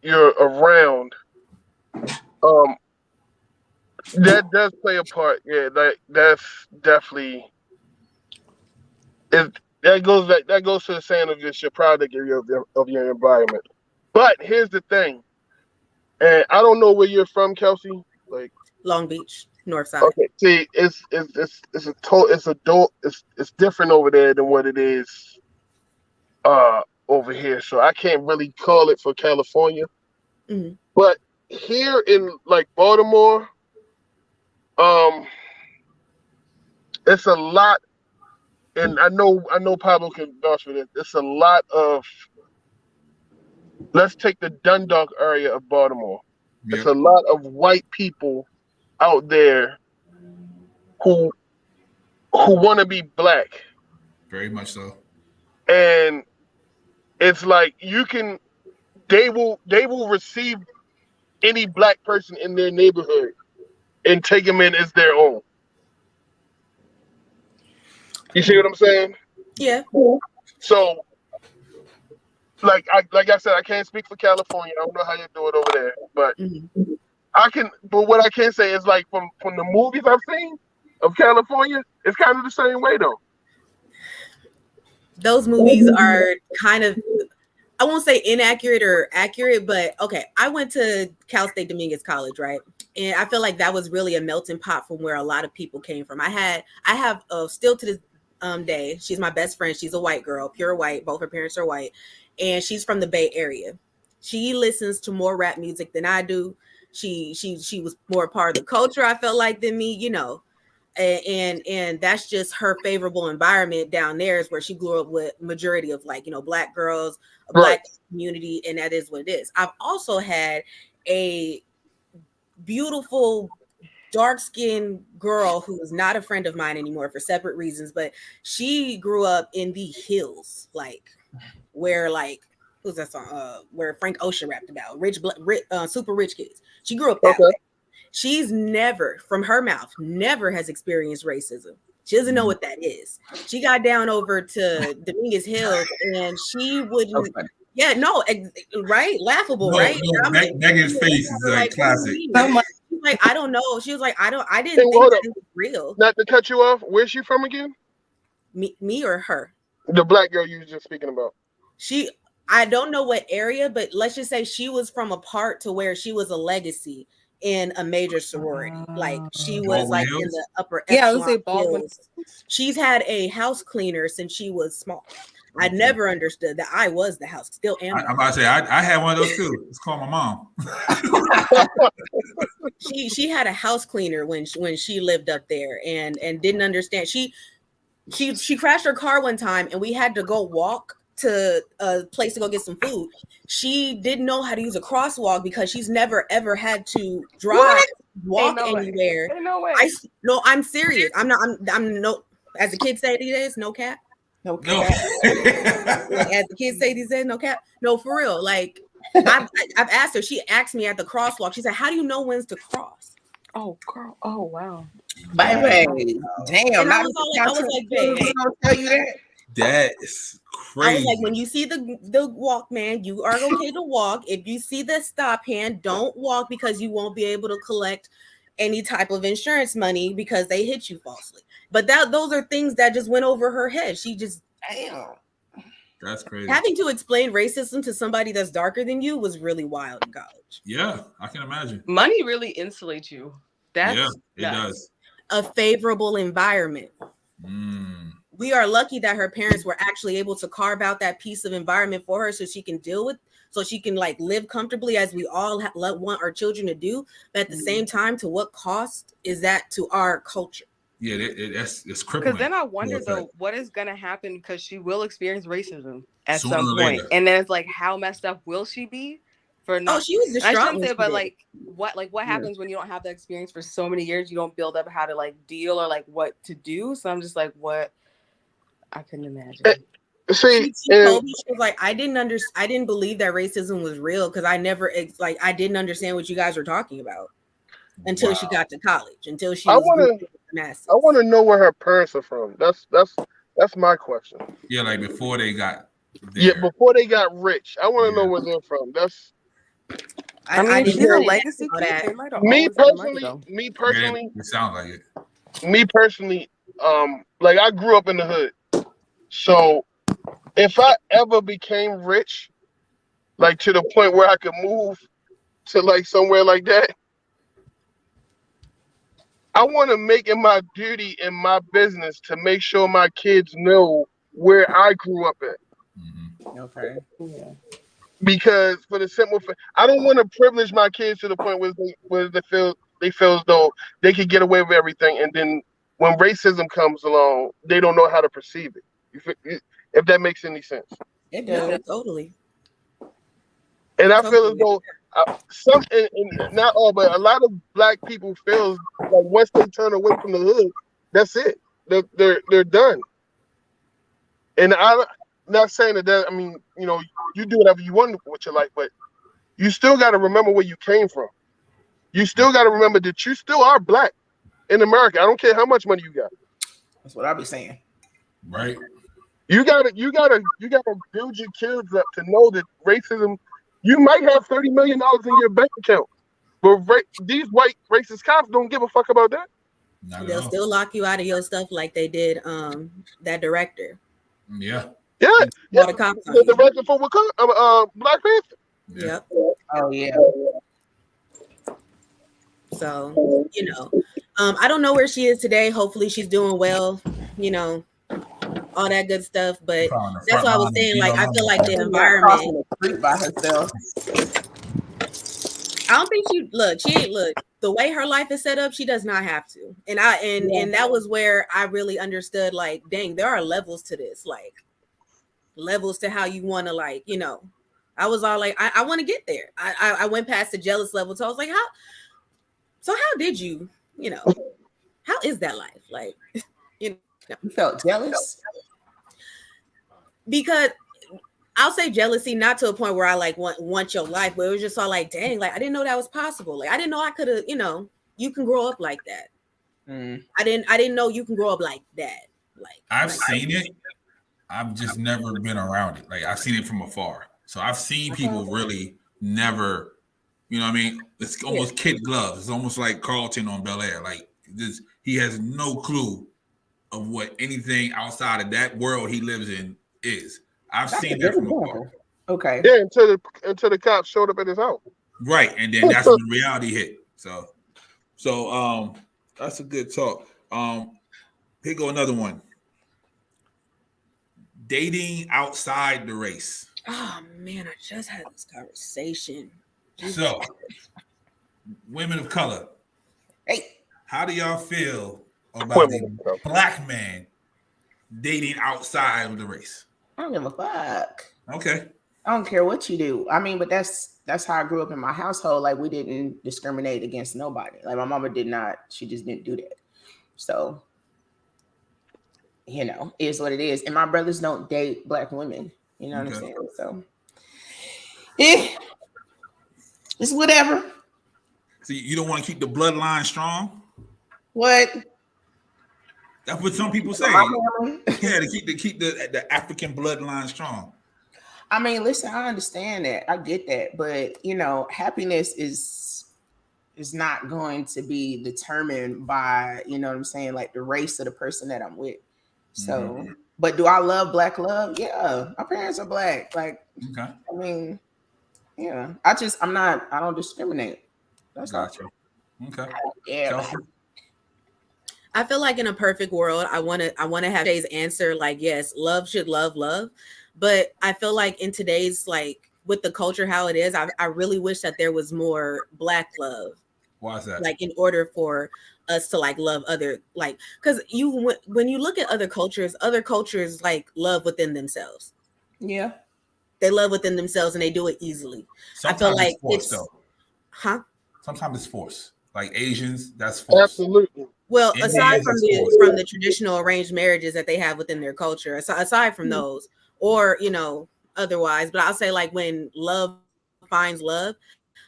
you're around. That does play a part. Yeah, that's definitely it. That goes to the saying of just your product of your environment. But here's the thing, and I don't know where you're from, Kelsey. Like Long Beach, North Side. Okay, see, it's different over there than what it is over here. So I can't really call it for California. Mm-hmm. But here in like Baltimore, it's a lot. And I know Pablo can vouch for this. It's a lot of. Let's take the Dundalk area of Baltimore. Yep. It's a lot of white people out there who want to be black. Very much so. And it's like they will receive any black person in their neighborhood and take them in as their own. You see what I'm saying? Yeah. So, like I said, I can't speak for California. I don't know how you do it over there, but But what I can say is like from the movies I've seen of California, it's kind of the same way though. Those movies are kind of, I won't say inaccurate or accurate, but okay. I went to Cal State Dominguez College, right? And I feel like that was really a melting pot from where a lot of people came from. I have still to this day, she's my best friend. She's a white girl, pure white. Both her parents are white, and she's from the Bay Area. She listens to more rap music than I do. She was more a part of the culture, I felt like, than me, and that's just her favorable environment down there, is where she grew up with majority of black girls, a black community, and that is what it is. I've also had a beautiful dark-skinned girl who is not a friend of mine anymore for separate reasons, but she grew up in the hills, where who's that song? Where Frank Ocean rapped about super rich kids. She grew up that way. She's never, from her mouth, never has experienced racism. She doesn't know what that is. She got down over to Dominguez Hills, and she wouldn't. Yeah, no, right? Laughable, right? No, Megan's face is like classic. Like, I don't know. She was like, I didn't think it was real. Not to cut you off, where's she from again? Me or her? The black girl you were just speaking about. I don't know what area, but let's just say she was from a part to where she was a legacy in a major sorority. Like she was Baldwin like Hills? in the upper Yeah, I would say Baldwin. She's had a house cleaner since she was small. I never understood that I was the house. Still am. I'm about to say I had one of those too. It's called my mom. She had a house cleaner when she lived up there and didn't understand. She crashed her car one time and we had to go walk to a place to go get some food. She didn't know how to use a crosswalk because she's never ever had to walk anywhere. No way. I'm serious. I'm no, as the kids say these days, no cap. No cap. As the kids say these days, no cap. No, for real. Like I've asked her. She asked me at the crosswalk. She said, "How do you know when's to cross?" Oh, girl. Oh, wow. Baby, damn. And I was like, babe, I'll tell you that. That's crazy. I was like, when you see the walk, man, you are okay to walk. If you see the stop hand, don't walk because you won't be able to collect any type of insurance money because they hit you falsely. But those are things that just went over her head. She just That's crazy. Having to explain racism to somebody that's darker than you was really wild in college. Yeah, I can imagine. Money really insulates you. It does. A favorable environment. We are lucky that her parents were actually able to carve out that piece of environment for her so she can deal with so she can like live comfortably as we all want our children to do. But at the same time, to what cost is that to our culture? Yeah, it's crippling. Because then I wonder though, what is gonna happen, because she will experience racism at Sooner some or point, later. and then it's like, how messed up will she be for not? Oh, she was distraught. I shouldn't say, but like what happens when you don't have that experience for so many years? You don't build up how to like deal or like what to do. So I'm just like, what? I couldn't imagine. She told me, she was like, I didn't believe that racism was real because I never I didn't understand what you guys were talking about until she got to college. Until she was I want to know where her parents are from. That's my question. Yeah, like before they got there. Yeah, before they got rich. I want to know where they're from. That's. I mean, she's a legacy kid. Me personally, it sounds like it. Me personally, like I grew up in the hood, so if I ever became rich, like to the point where I could move to like somewhere like that, I want to make it my duty and my business to make sure my kids know where I grew up at. Mm-hmm. Okay. Yeah. Because for the simple fact, I don't want to privilege my kids to the point where they feel as though they can get away with everything, and then when racism comes along, they don't know how to perceive it. If that makes any sense. It does. No, totally. And I feel as though some, and not all, but a lot of black people feel like once they turn away from the hood, that's it. They're done. And I'm not saying that. I mean, you know, you do whatever you want with your life, but you still got to remember where you came from. You still got to remember that you still are black in America. I don't care how much money you got. That's what I be saying. Right. You gotta build your kids up to know that racism. You might have $30 million in your bank account, but these white racist cops don't give a fuck about that. They'll still lock you out of your stuff like they did that director. Yeah. Yeah. The director for Black Panther. Yeah. Yep. Oh yeah. So, you know, I don't know where she is today. Hopefully she's doing well, you know, all that good stuff. But that's what I was saying. Like, I feel like the environment by herself. I don't think she ain't the way her life is set up, she does not have to. And that was where I really understood, like, dang, there are levels to this, like levels to how you want to, like, you know. I was all like, I want to get there. I went past the jealous level. So I was like, how did you, you know, how is that life? Like, you know, you felt jealous? Because I'll say jealousy, not to a point where I like want your life, but it was just all like, dang, like I didn't know that was possible. Like I didn't know I could have, you know, you can grow up like that. I didn't know you can grow up like that. Like I've seen it. I've just never been around it. Like I've seen it from afar. So I've seen people really never, you know what I mean? It's almost kid gloves. It's almost like Carlton on Bel Air. Like this, he has no clue of what anything outside of that world he lives in is. I've seen that from afar. Okay. Yeah, until the cops showed up at his house. Right, and then that's when reality hit. So that's a good talk. Here go another one. Dating outside the race. Oh man, I just had this conversation. So, women of color. Hey, how do y'all feel about the black man dating outside of the race? I don't give a fuck. Okay. I don't care what you do. I mean, but that's how I grew up in my household. Like we didn't discriminate against nobody. Like my mama did not. She just didn't do that. So, you know, it is what it is. And my brothers don't date black women. You know what I'm saying? So, it's whatever. So you don't want to keep the bloodline strong? What? That's what some people say. Yeah, to keep the African bloodline strong. I mean, listen, I understand that. I get that. But, you know, happiness is not going to be determined by, you know what I'm saying, like the race of the person that I'm with. So, but do I love black love? Yeah. My parents are black. Like, okay. I mean, yeah. I don't discriminate. That's gotcha. Okay. Yeah. I feel like in a perfect world, I want to have Jay's answer like, yes, love should love. But I feel like in today's like with the culture how it is, I really wish that there was more Black love. Why is that? Like in order for us to like love other, like, because when you look at other cultures like love within themselves. Yeah. They love within themselves and they do it easily. Sometimes I feel like it's forced, huh? Sometimes it's forced. Like Asians, that's forced. Absolutely. Well, Indians, aside from that's forced. the traditional arranged marriages that they have within their culture, aside from those, or otherwise, but I'll say like when love finds love,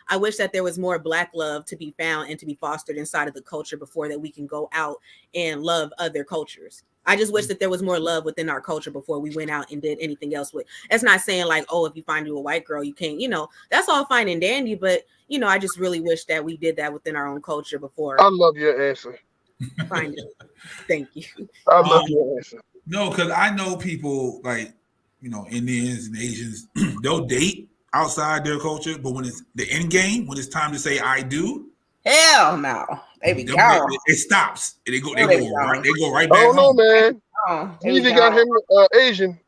I wish that there was more Black love to be found and to be fostered inside of the culture before that we can go out and love other cultures. I just wish that there was more love within our culture before we went out and did anything else with. That's not saying like, oh, if you find you a white girl, you can't, that's all fine and dandy. But, I just really wish that we did that within our own culture before. I love your answer. Find it. Thank you. I love your answer. No, because I know people like, Indians and Asians, they'll date outside their culture, but when it's the end game, when it's time to say I do, hell no. They be gone. It stops. And they go right back Oh no, home. man. Oh, Jeezy got him Asian.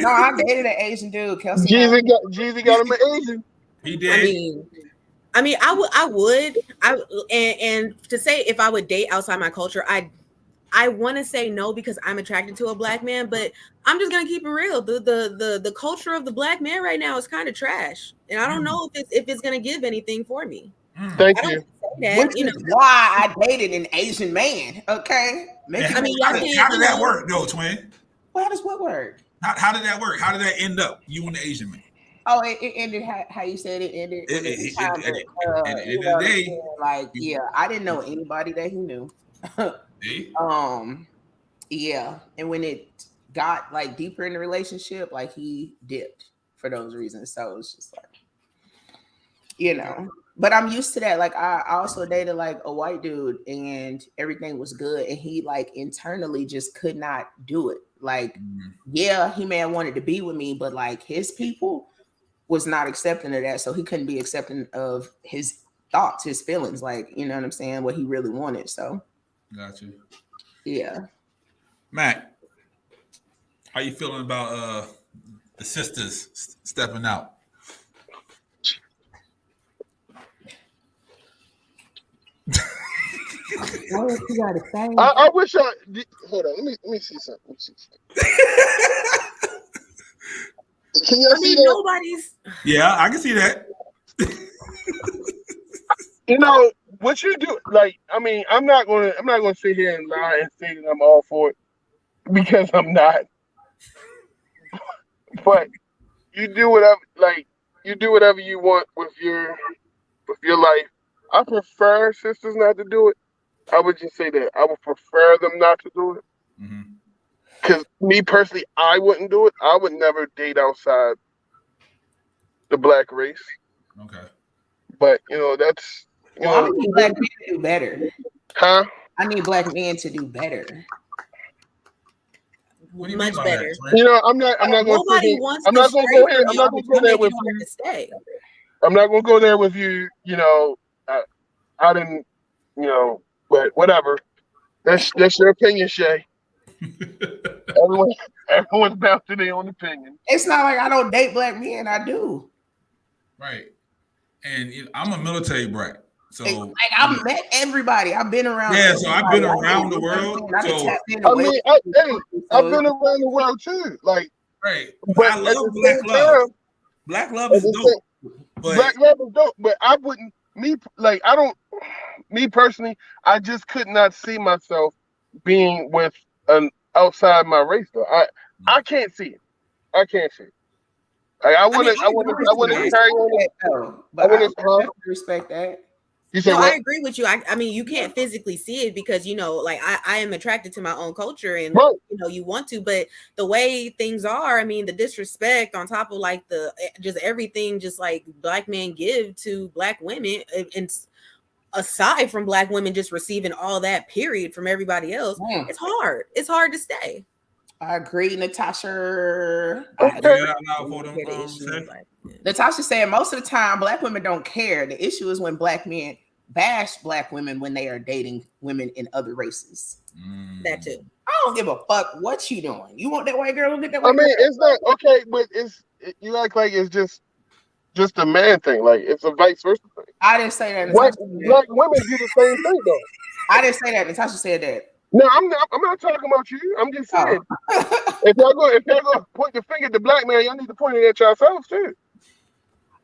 No, I dated an Asian dude. Kelsey Jeezy got him an Asian. He did. I mean, I would, and to say if I would date outside my culture, I want to say no because I'm attracted to a Black man, but I'm just gonna keep it real. The culture of the Black man right now is kind of trash, and I don't know if it's gonna give anything for me. Thank you. Which is why I dated an Asian man. Okay. How did that work, though, twin? Well, how does what work? How did that work? How did that end up? You and the Asian man? Oh, it ended how you said it ended. At the end of the day, like, yeah, I didn't know anybody that he knew. Yeah, and when it got like deeper in the relationship, like he dipped for those reasons. So it's just like, but I'm used to that. Like I also dated like a white dude and everything was good, and he like internally just could not do it. Like, yeah, he may have wanted to be with me, but like his people was not accepting of that, so he couldn't be accepting of his thoughts, his feelings, like, you know what I'm saying, what he really wanted. So got you. Yeah. Mac, how you feeling about the sisters stepping out? What you gotta say? I wish hold on. Let me see something. Can you see that? Nobody's. Yeah, I can see that. What you do, like, I mean, I'm not gonna sit here and lie and say that I'm all for it because I'm not. But you do whatever you want with your life. I prefer sisters not to do it. I would just say that I would prefer them not to do it. Because me personally, I wouldn't do it. I would never date outside the Black race. Okay. But that's. I need Black men to do better. Huh? I need Black men to do better. What do you Much mean better. That, I'm not going wants I'm not going to go ahead. I'm not going to go there with you. Stay. I'm not going to go there with you. I didn't. But whatever. That's your opinion, Shay. Everyone's bound to their own opinion. It's not like I don't date Black men. I do. Right. And I'm a military brat. So like I've met everybody. I've been around. Yeah, so I've been around the world. I've been around the world too. Like, right. But I love Black love. Black love is dope. Black love is dope. But I wouldn't. Me personally, I just could not see myself being with an outside my race though. I can't see it. I can't see it. Like, I want to carry on. But I respect that. I agree with you. I mean, you can't physically see it because like I am attracted to my own culture, and you want to, but the way things are, I mean, the disrespect on top of like the just everything, just like Black men give to Black women, and aside from Black women just receiving all that period from everybody else, it's hard. It's hard to stay. I agree, Natasha. Natasha saying most of the time Black women don't care. The issue is when Black men bash black women when they are dating women in other races. That too. I don't give a fuck what you doing. You want that white girl? Get that white I mean, girl. it's not okay, but you act like it's just a man thing. Like it's a vice versa thing. I didn't say that. Black women do the same thing though. I didn't say that. Natasha said that. No, I'm not talking about you. I'm just saying if y'all go point the finger at the black man, y'all need to point it at yourselves too.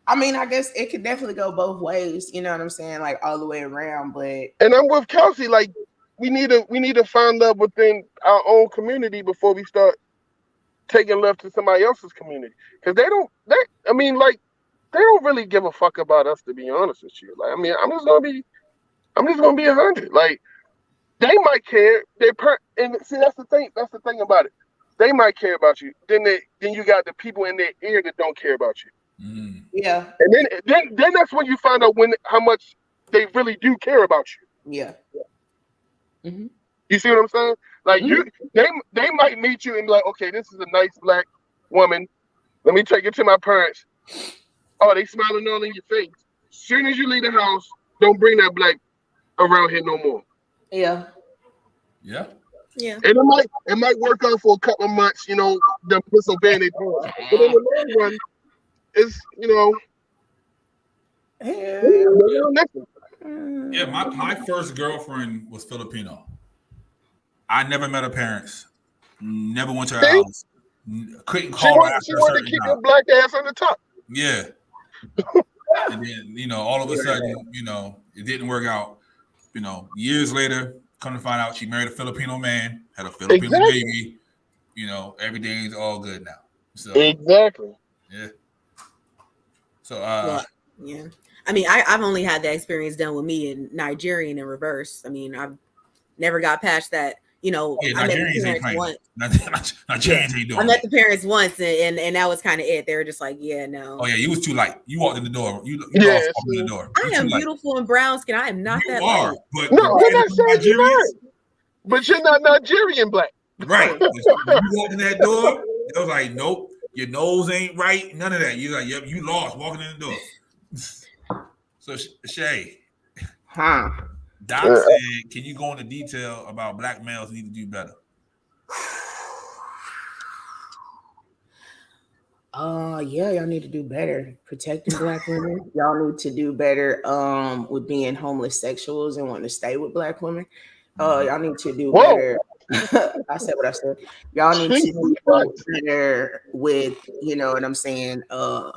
I mean, I guess it could definitely go both ways. You know what I'm saying? Like all the way around. But and I'm with Kelsey. Like we need to find love within our own community before we start taking love to somebody else's community. Because they don't really give a fuck about us, to be honest with you. Like, I mean, I'm just gonna be 100. Like, they might care. And see, that's the thing. That's the thing about it. They might care about you. Then you got the people in their ear that don't care about you. Yeah. And then that's when you find out how much they really do care about you. Yeah. Mm-hmm. You see what I'm saying? Like they might meet you and be like, okay, this is a nice black woman. Let me take it to my parents. Oh, they smiling all in your face. As soon as you leave the house, don't bring that black around here no more. Yeah. Yeah. Yeah. And it might work out for a couple of months, them disobeying their parents. But in the long run, it's Yeah, my first girlfriend was Filipino. I never met her parents. Never went to her house. Couldn't call her after she wanted to keep your black ass on the top. Yeah. And then, all of a sudden, it didn't work out. Years later, come to find out she married a Filipino man, had a Filipino baby. Everything's all good now. So exactly. Yeah. So yeah. I mean, I've only had that experience done with me in Nigerian in reverse. I mean, I've never got past that. I met the parents once. Nigerians ain't doing I met the parents once, and that was kind of it. They were just like, yeah, no. Oh yeah, you was too light. You walked in the door. You walked in the door. I am beautiful and brown skin. I am not that light. But no, I'm not saying you're not. But you're not Nigerian black. Right. When you walked in that door, it was like, nope, your nose ain't right. None of that. You're like, yep, you lost walking in the door. So Shay. Doc said, can you go into detail about black males need to do better? Yeah, y'all need to do better protecting black women. Y'all need to do better with being homeless sexuals and wanting to stay with black women. Y'all need to do better. I said what I said. Y'all need to do better with, you know what I'm saying? I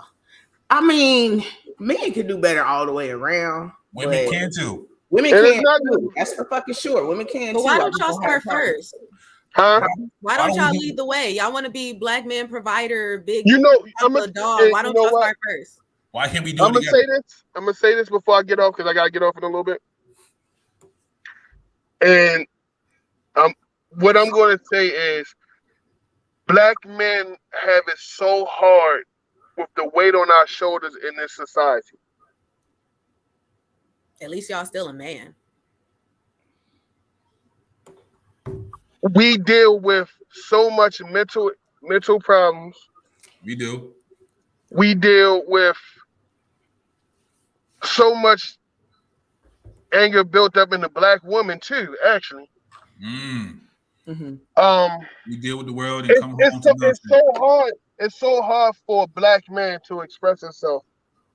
mean, men can do better all the way around. Women can too. Women can too. That's for fucking sure. Women can but too. Why don't y'all start first? Huh? Why don't y'all lead the way? Y'all want to be black man provider, big I'm a dog. Why don't y'all start first? Why can't we do it together? I'm gonna say this before I get off because I gotta get off in a little bit. And what I'm gonna say is black men have it so hard with the weight on our shoulders in this society. At least y'all still a man. We deal with so much mental problems. We do. We deal with so much anger built up in the black woman too, actually. Mm-hmm. We deal with the world and come home to nothing. It's so hard for a black man to express himself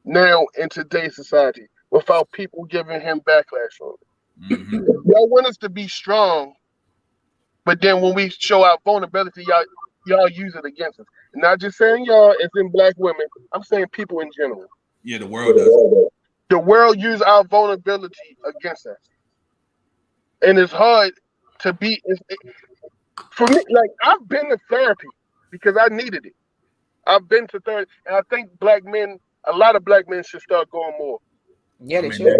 now in today's society without people giving him backlash on it. Mm-hmm. Y'all want us to be strong, but then when we show our vulnerability, y'all use it against us. Not just saying y'all, it's in black women. I'm saying people in general. Yeah, the world does. The world use our vulnerability against us. And it's hard to be. For me, like, I've been to therapy because I needed it. I've been to therapy, and I think a lot of black men should start going more. Yeah, they should.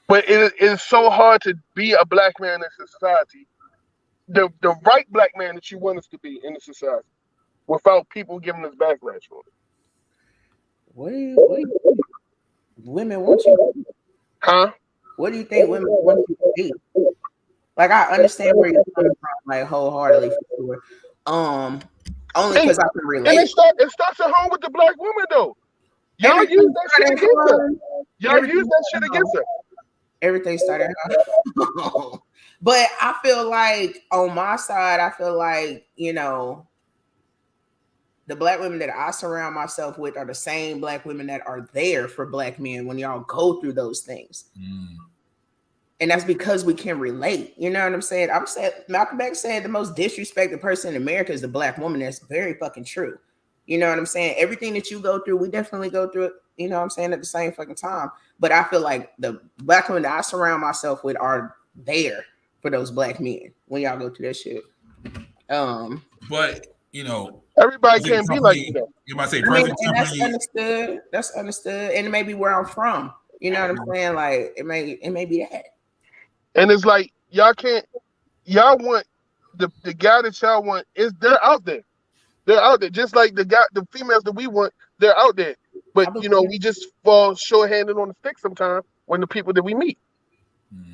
But it is so hard to be a black man in society, the right black man that you want us to be in the society, without people giving us backlash for it. What do you think women want you to be? Huh? What do you think women want you to be? Like, I understand where you're coming from, like, wholeheartedly, for sure. Only because I can relate. And it starts at home with the black woman, though. Y'all use that shit against us. Y'all use that shit against her. Everything started out. But I feel like on my side, I feel like, you know, the black women that I surround myself with are the same black women that are there for black men when y'all go through those things. And that's because we can relate. You know what I'm saying? Malcolm X said the most disrespected person in America is the black woman. That's very fucking true. You know what I'm saying? Everything that you go through, we definitely go through it, you know what I'm saying, at the same fucking time. But I feel like the black women that I surround myself with are there for those black men when y'all go through that shit. But, you know, everybody can't be like you though. You might say, that's understood. That's understood. And it may be where I'm from. You know what I'm saying? Like, it may be that. And it's like, y'all want the guy that y'all want they're out there. They're out there. Just like the females that we want, they're out there. But you know, we just fall short-handed on the stick sometimes when the people that we meet.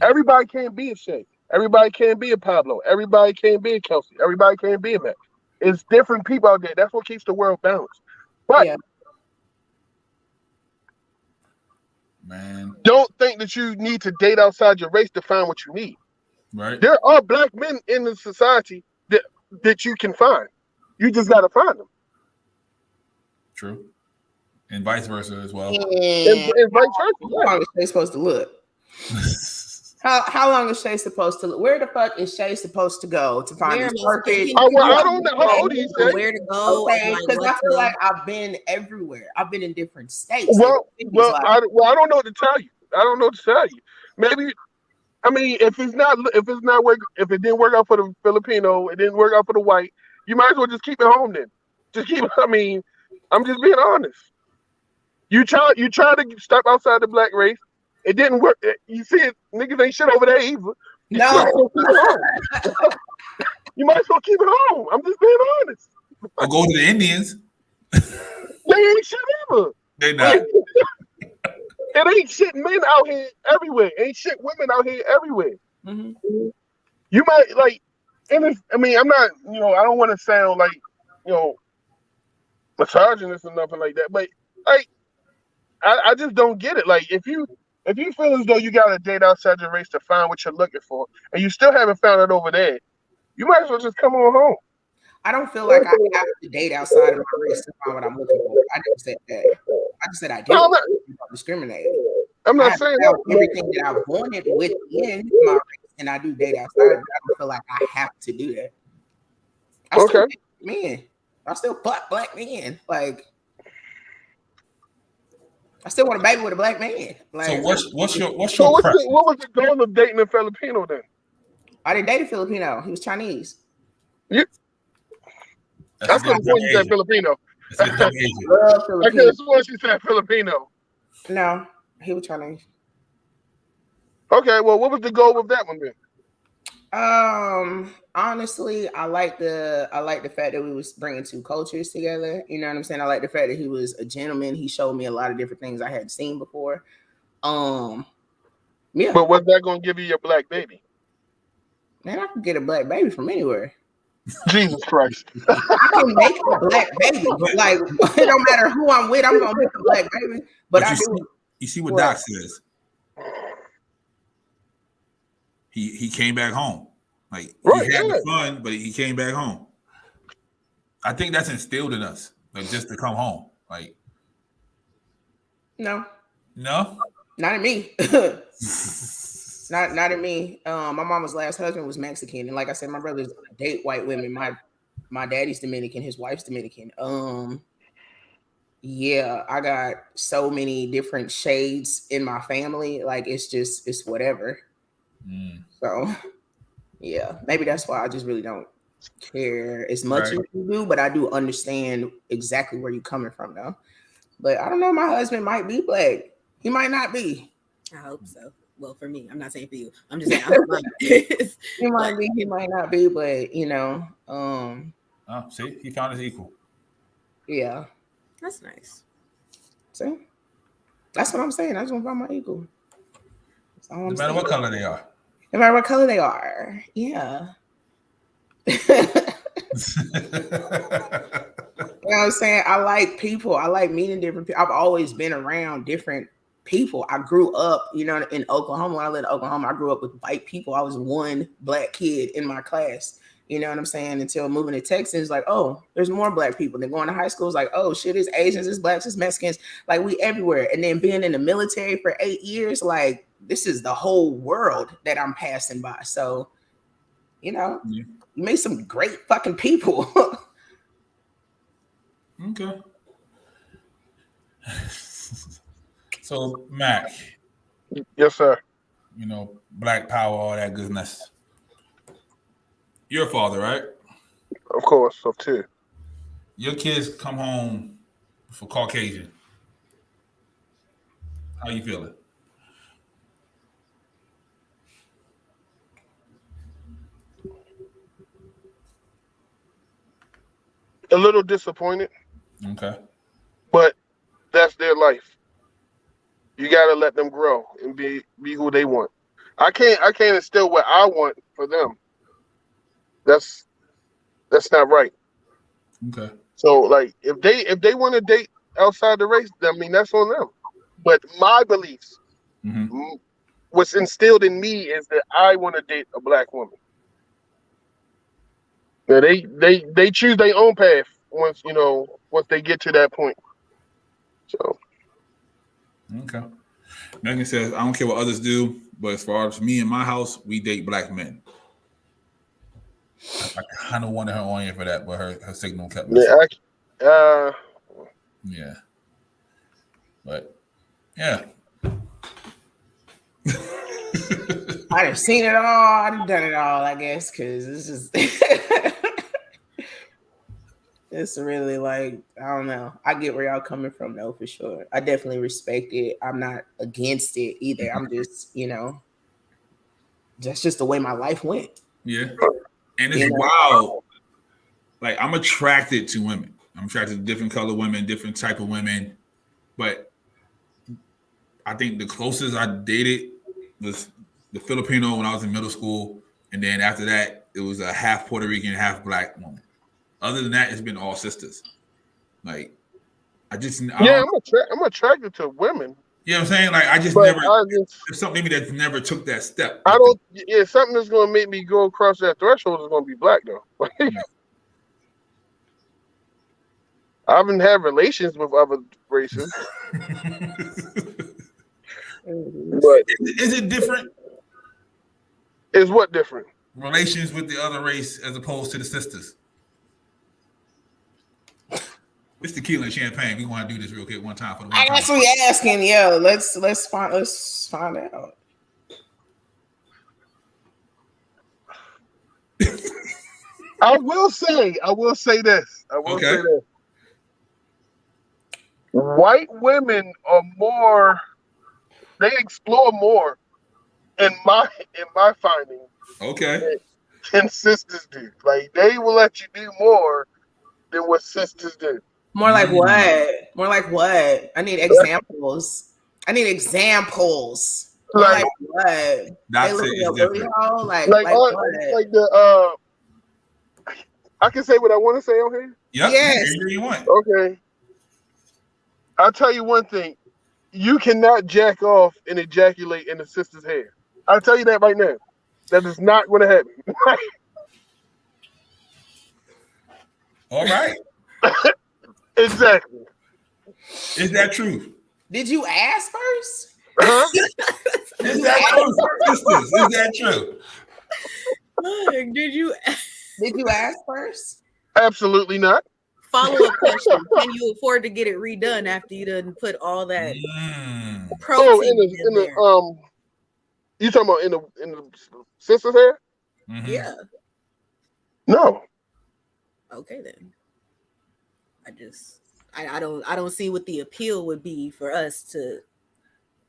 Everybody can't be a Shay. Everybody can't be a Pablo. Everybody can't be a Kelsey. Everybody can't be a Matt. It's different people out there. That's what keeps the world balanced. But man, don't think that you need to date outside your race to find what you need. Right. There are black men in the society that you can find. You just got to find them. True. And vice versa as well. And vice versa. How long is Shay supposed to look? How long is Shay supposed to look? Where the fuck is Shay supposed to go to find this perfect? I don't know. How old are you, Shay? Where to go? Okay, because I feel like I've been everywhere. I've been in different states. I don't know what to tell you. I don't know what to tell you. Maybe, I mean, if it didn't work out for the Filipino, it didn't work out for the white, you might as well just keep it home then. I mean, I'm just being honest. You try to step outside the black race. It didn't work. You see it, niggas ain't shit over there either. No. You might as well keep it home. I'm just being honest. Or go to the Indians. They ain't shit either. They not. It ain't shit men out here everywhere. Ain't shit women out here everywhere. Mm-hmm. You might like, and I'm not, I don't want to sound like, misogynist or nothing like that, but like, I just don't get it. Like, if you feel as though you got to date outside your race to find what you're looking for, and you still haven't found it over there, you might as well just come on home. I don't feel like I have to date outside of my race to find what I'm looking for. I never said that. I just said I do. I'm discriminate. I'm not saying everything that I wanted within my race, and I do date outside. I don't feel like I have to do that. I still fuck black men. Like, I still want a baby with a black man. Like, so what's your what was the goal of dating a Filipino then? I didn't date a Filipino. He was Chinese. Yeah. I could have sworn you said Filipino. I could have sworn she said Filipino. No, he was Chinese. Okay, well, what was the goal of that one then? Honestly, I like the fact that we was bringing two cultures together. You know what I'm saying? I like the fact that he was a gentleman. He showed me a lot of different things I hadn't seen before. Yeah. But was that going to give you your black baby? Man, I could get a black baby from anywhere. Jesus Christ. I can make a black baby, but like, it don't matter who I'm with, I'm gonna make a black baby. But you see what Doc says. He came back home. Like, he had the fun, but he came back home. I think that's instilled in us, like, just to come home. Like, no, not in me. Not in me. My mama's last husband was Mexican, and like I said, my brothers date white women. My daddy's Dominican, his wife's Dominican. Yeah, I got so many different shades in my family. Like, it's whatever. So yeah, maybe that's why I just really don't care as much as you do, but I do understand exactly where you're coming from though. But I don't know, my husband might be black. He might not be. I hope so. Well, for me, I'm not saying for you. I'm just saying he might be, he might not be, but see, he found his equal. Yeah. That's nice. See? That's what I'm saying. I just want to find my equal. No matter what color they are. No matter what color they are. Yeah. You know what I'm saying? I like people. I like meeting different people. I've always been around different people. I grew up, you know, in Oklahoma. When I lived in Oklahoma, I grew up with white people. I was one black kid in my class. You know what I'm saying? Until moving to Texas, it's like, oh, there's more black people. Then going to high school, it's like, oh shit, it's Asians, it's blacks, it's Mexicans. Like we everywhere. And then being in the military for 8 years, like this is the whole world that I'm passing by. So, you know, you made some great fucking people. Okay. So, Mac. Yes, sir. You know, Black Power, all that goodness. You're a father, right? Of course, of two. Your kids come home for Caucasian. How you feeling? A little disappointed. Okay. But that's their life. You gotta let them grow and be who they want. I can't instill what I want for them. That's not right. Okay. So like if they want to date outside the race, I mean that's on them. But my beliefs, what's instilled in me is that I want to date a black woman. Now they choose their own path once they get to that point. So okay. Megan says, I don't care what others do, but as far as me and my house, we date black men. I kind of wanted her on here for that, but her signal kept missing. Yeah. But yeah. I done seen it all. I done done it all, I guess, because it's just it's really like, I don't know. I get where y'all coming from though, for sure. I definitely respect it. I'm not against it either. I'm just, that's just the way my life went. Yeah. And it's wild. Like I'm attracted to women. I'm attracted to different color women, different type of women. But I think the closest I dated was the Filipino when I was in middle school. And then after that, it was a half Puerto Rican, half black woman. Other than that, it's been all sisters. Like, I'm attracted to women. You know what I'm saying? Like, there's something maybe that never took that step. Something that's going to make me go across that threshold is going to be black, though. I haven't had relations with other races. But is it different? Is what different? Relations with the other race as opposed to the sisters. It's tequila and champagne. We want to do this real quick one time for the one time. That's what we asking. Yo, let's find out. I will say this. White women are more. They explore more, in my finding. Okay. Than sisters do. Like they will let you do more than what sisters do. More like what? More like what? I need examples. Like what? That's they look it. at your booty hole? Like what? I can say what I want to say on here? Yep. Yes. You want. Okay. I'll tell you one thing. You cannot jack off and ejaculate in the sister's hair. I'll tell you that right now. That is not going to happen. All right. Exactly. Is that true? Did you ask first? Huh? Is that true? Did you ask first? Absolutely not. Follow-up question: can you afford to get it redone after you done put all that protein in the you talking about in the sister's hair? Mm-hmm. Yeah. No. Okay then. I don't see what the appeal would be for us to.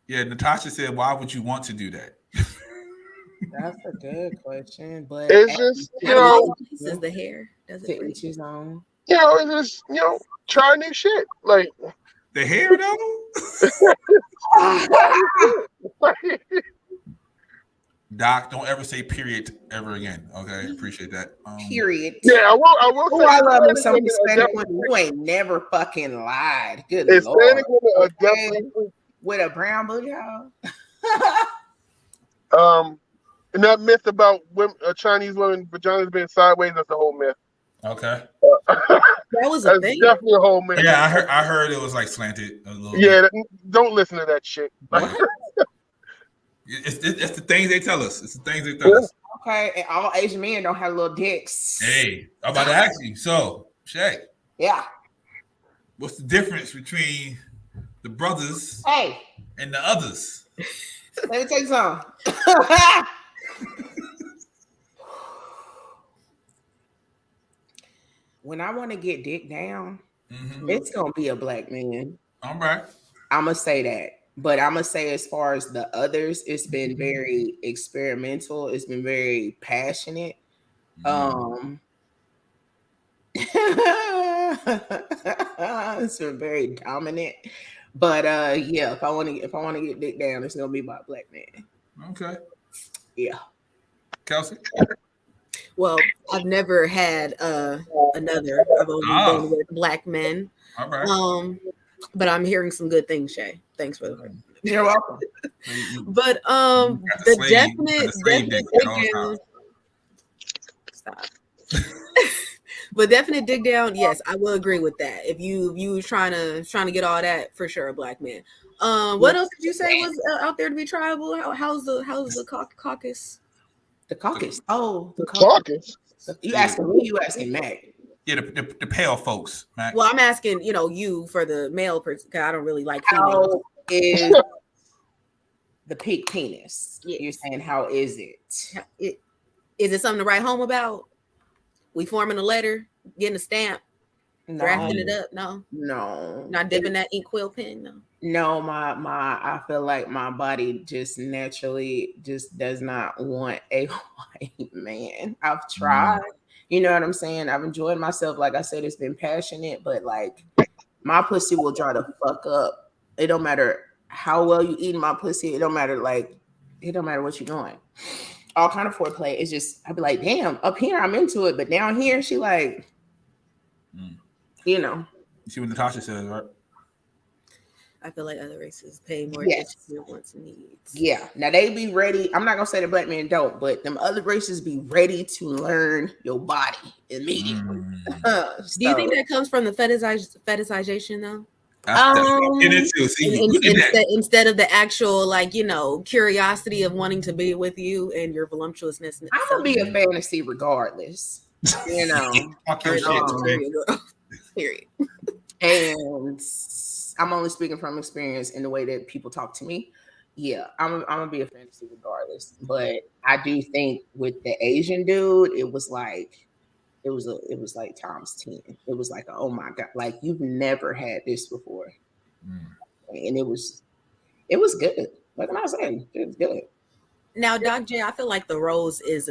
Yeah, Natasha said, "Why would you want to do that?" That's a good question, but it's just is the hair does it each his own. It's just try new shit like the hair though. Doc, don't ever say period ever again. Okay, appreciate that. Period. Yeah, I will. Oh, I love me some Hispanic women. You ain't never fucking lied. Good Hispanic Lord. women are definitely. with a brown booty hole. And that myth about women, Chinese women vaginas being sideways, that's a whole myth. Okay. That was a That's thing. definitely a whole myth. Yeah, I heard it was like slanted a little Yeah, bit. don't listen to that shit. It's the things they tell us. It's the things they tell us. Okay, and all Asian men don't have little dicks. Hey, I'm about to ask you. So, Shay, Yeah. what's the difference between the brothers Hey, and the others? let me take some. When I want to get dick down, it's gonna be a black man. All right. I'm gonna say that. But I'm gonna say, as far as the others, it's been very experimental. It's been very passionate. It's been very dominant. But yeah, if I want to get dick down, it's gonna be by a black man. Okay. Yeah. Kelsey? Well, I've never had another. I've only been with black men. All right. But I'm hearing some good things, Shay. Thanks for the You're welcome. But the definite dig down. Stop. But definite dig down, yes, I will agree with that. If you was trying to get all that, for sure, a black man. What else did you say was out there to be triable? How's the caucus? The caucus. Oh, the caucus. You asking me? You asking Mac? Yeah, the pale folks, Mac. Well, I'm asking, you for the male person, because I don't really like How females. is the pig penis? Yes. You're saying, how is it? Is it something to write home about? We forming a letter, getting a stamp, drafting it up? No, not dipping that ink quill pen. No, I feel like my body just naturally just does not want a white man. I've tried. You know what I'm saying? I've enjoyed myself. Like I said, it's been passionate, but like my pussy will try to fuck up. It don't matter how well you eat my pussy. It don't matter what you're doing. All kind of foreplay. It's just, I'd be like, damn, up here I'm into it, but down here she like, You see what Natasha says, right? I feel like other races pay more Yes. attention to their wants and needs. Yeah. Now they be ready. I'm not gonna say the black men don't, but them other races be ready to learn your body immediately. Do you think that comes from the fetishization though? Instead of the actual curiosity of wanting to be with you and your voluptuousness? I'm gonna be a fantasy regardless. Period. And I'm only speaking from experience in the way that people talk to me. Yeah, I'm gonna be a fantasy regardless. But I do think with the Asian dude, it was like times 10. It was like, oh my God, like you've never had this before. And it was good. What am I saying? It was good. Now, Doc J, I feel like the rose is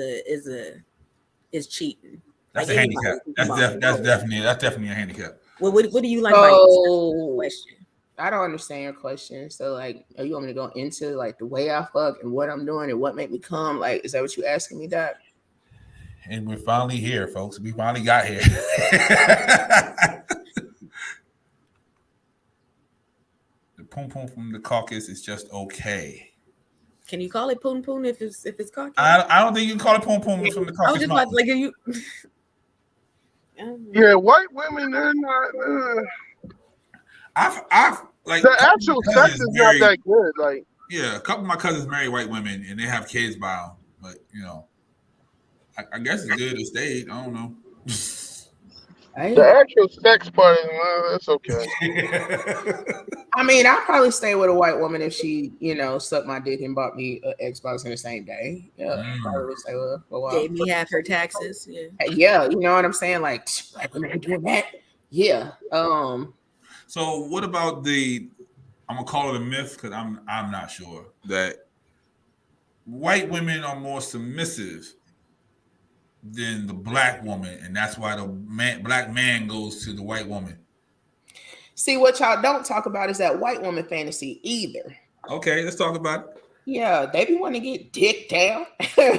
cheating. That's a handicap. That's definitely a handicap. Well, what do you like about your question? I don't understand your question. So, like, are you want me to go into like the way I fuck and what I'm doing and what made me come? Like, is that what you asking me, Doc? And we're finally here, folks. We finally got here. The poom poom from the caucus is just okay. Can you call it poom poom if it's caucus? I don't think you can call it poom poom from the caucus. I was just about to, like, you. Yeah, white women, they're not. I've like the actual sex is not that good. Like, yeah, a couple of my cousins marry white women and they have kids by them, but I guess it's good to stay. I don't know. The actual sex part is that's okay. I mean, I'll probably stay with a white woman if she, sucked my dick and bought me an Xbox in the same day. Yeah, probably stay with her for a while. Gave me half her taxes. Yeah, you know what I'm saying? Like, white women ain't doing that. Yeah. So what about I'm gonna call it a myth because I'm not sure that white women are more submissive than the black woman, and that's why the black man goes to the white woman. See, what y'all don't talk about is that white woman fantasy either. Okay, let's talk about it. Yeah, they be wanting to get dick down. They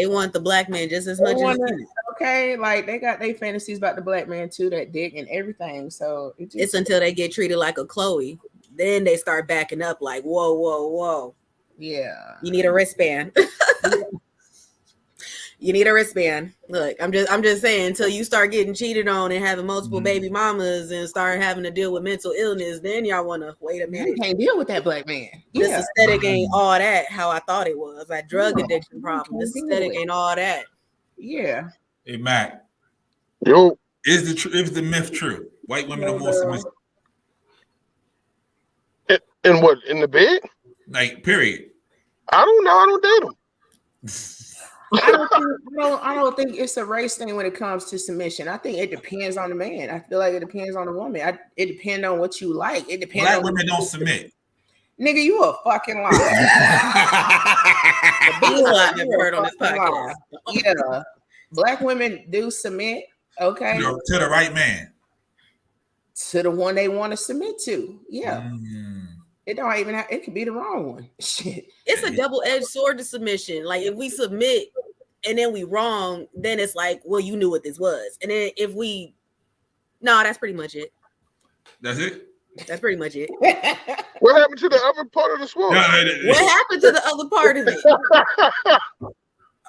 want the black man just as much as you. Okay, like they got their fantasies about the black man too, that dick and everything. So it's until they get treated like a Chloe. then they start backing up like, whoa, whoa, whoa. Yeah. You need a wristband. You need a wristband. Look, I'm just saying, until you start getting cheated on and having multiple baby mamas and start having to deal with mental illness, then y'all want to wait a minute. You can't deal with that black man. This aesthetic ain't all that how I thought it was. Like drug addiction problem. This aesthetic ain't all that. Yeah. Hey Mac. Yo. Is the myth true? White women are more submissive. In what? In the bed? Like, period. I don't know. I don't date them. I don't think it's a race thing when it comes to submission. I think it depends on the man. I feel like it depends on the woman. It depends on what you like. It depends. Black on women don't submit. Nigga, you a fucking liar. The biggest lie I've ever heard on this podcast. Yeah, black women do submit. Okay, to the right man. To the one they want to submit to. Yeah. It don't even have, it could be the wrong one. Shit. It's a double-edged sword to submission. Like if we submit and then we wrong, then it's like, well, you knew what this was. And then if we that's pretty much it. That's it? That's pretty much it. What happened to the other part of the sword? What happened to the other part of it?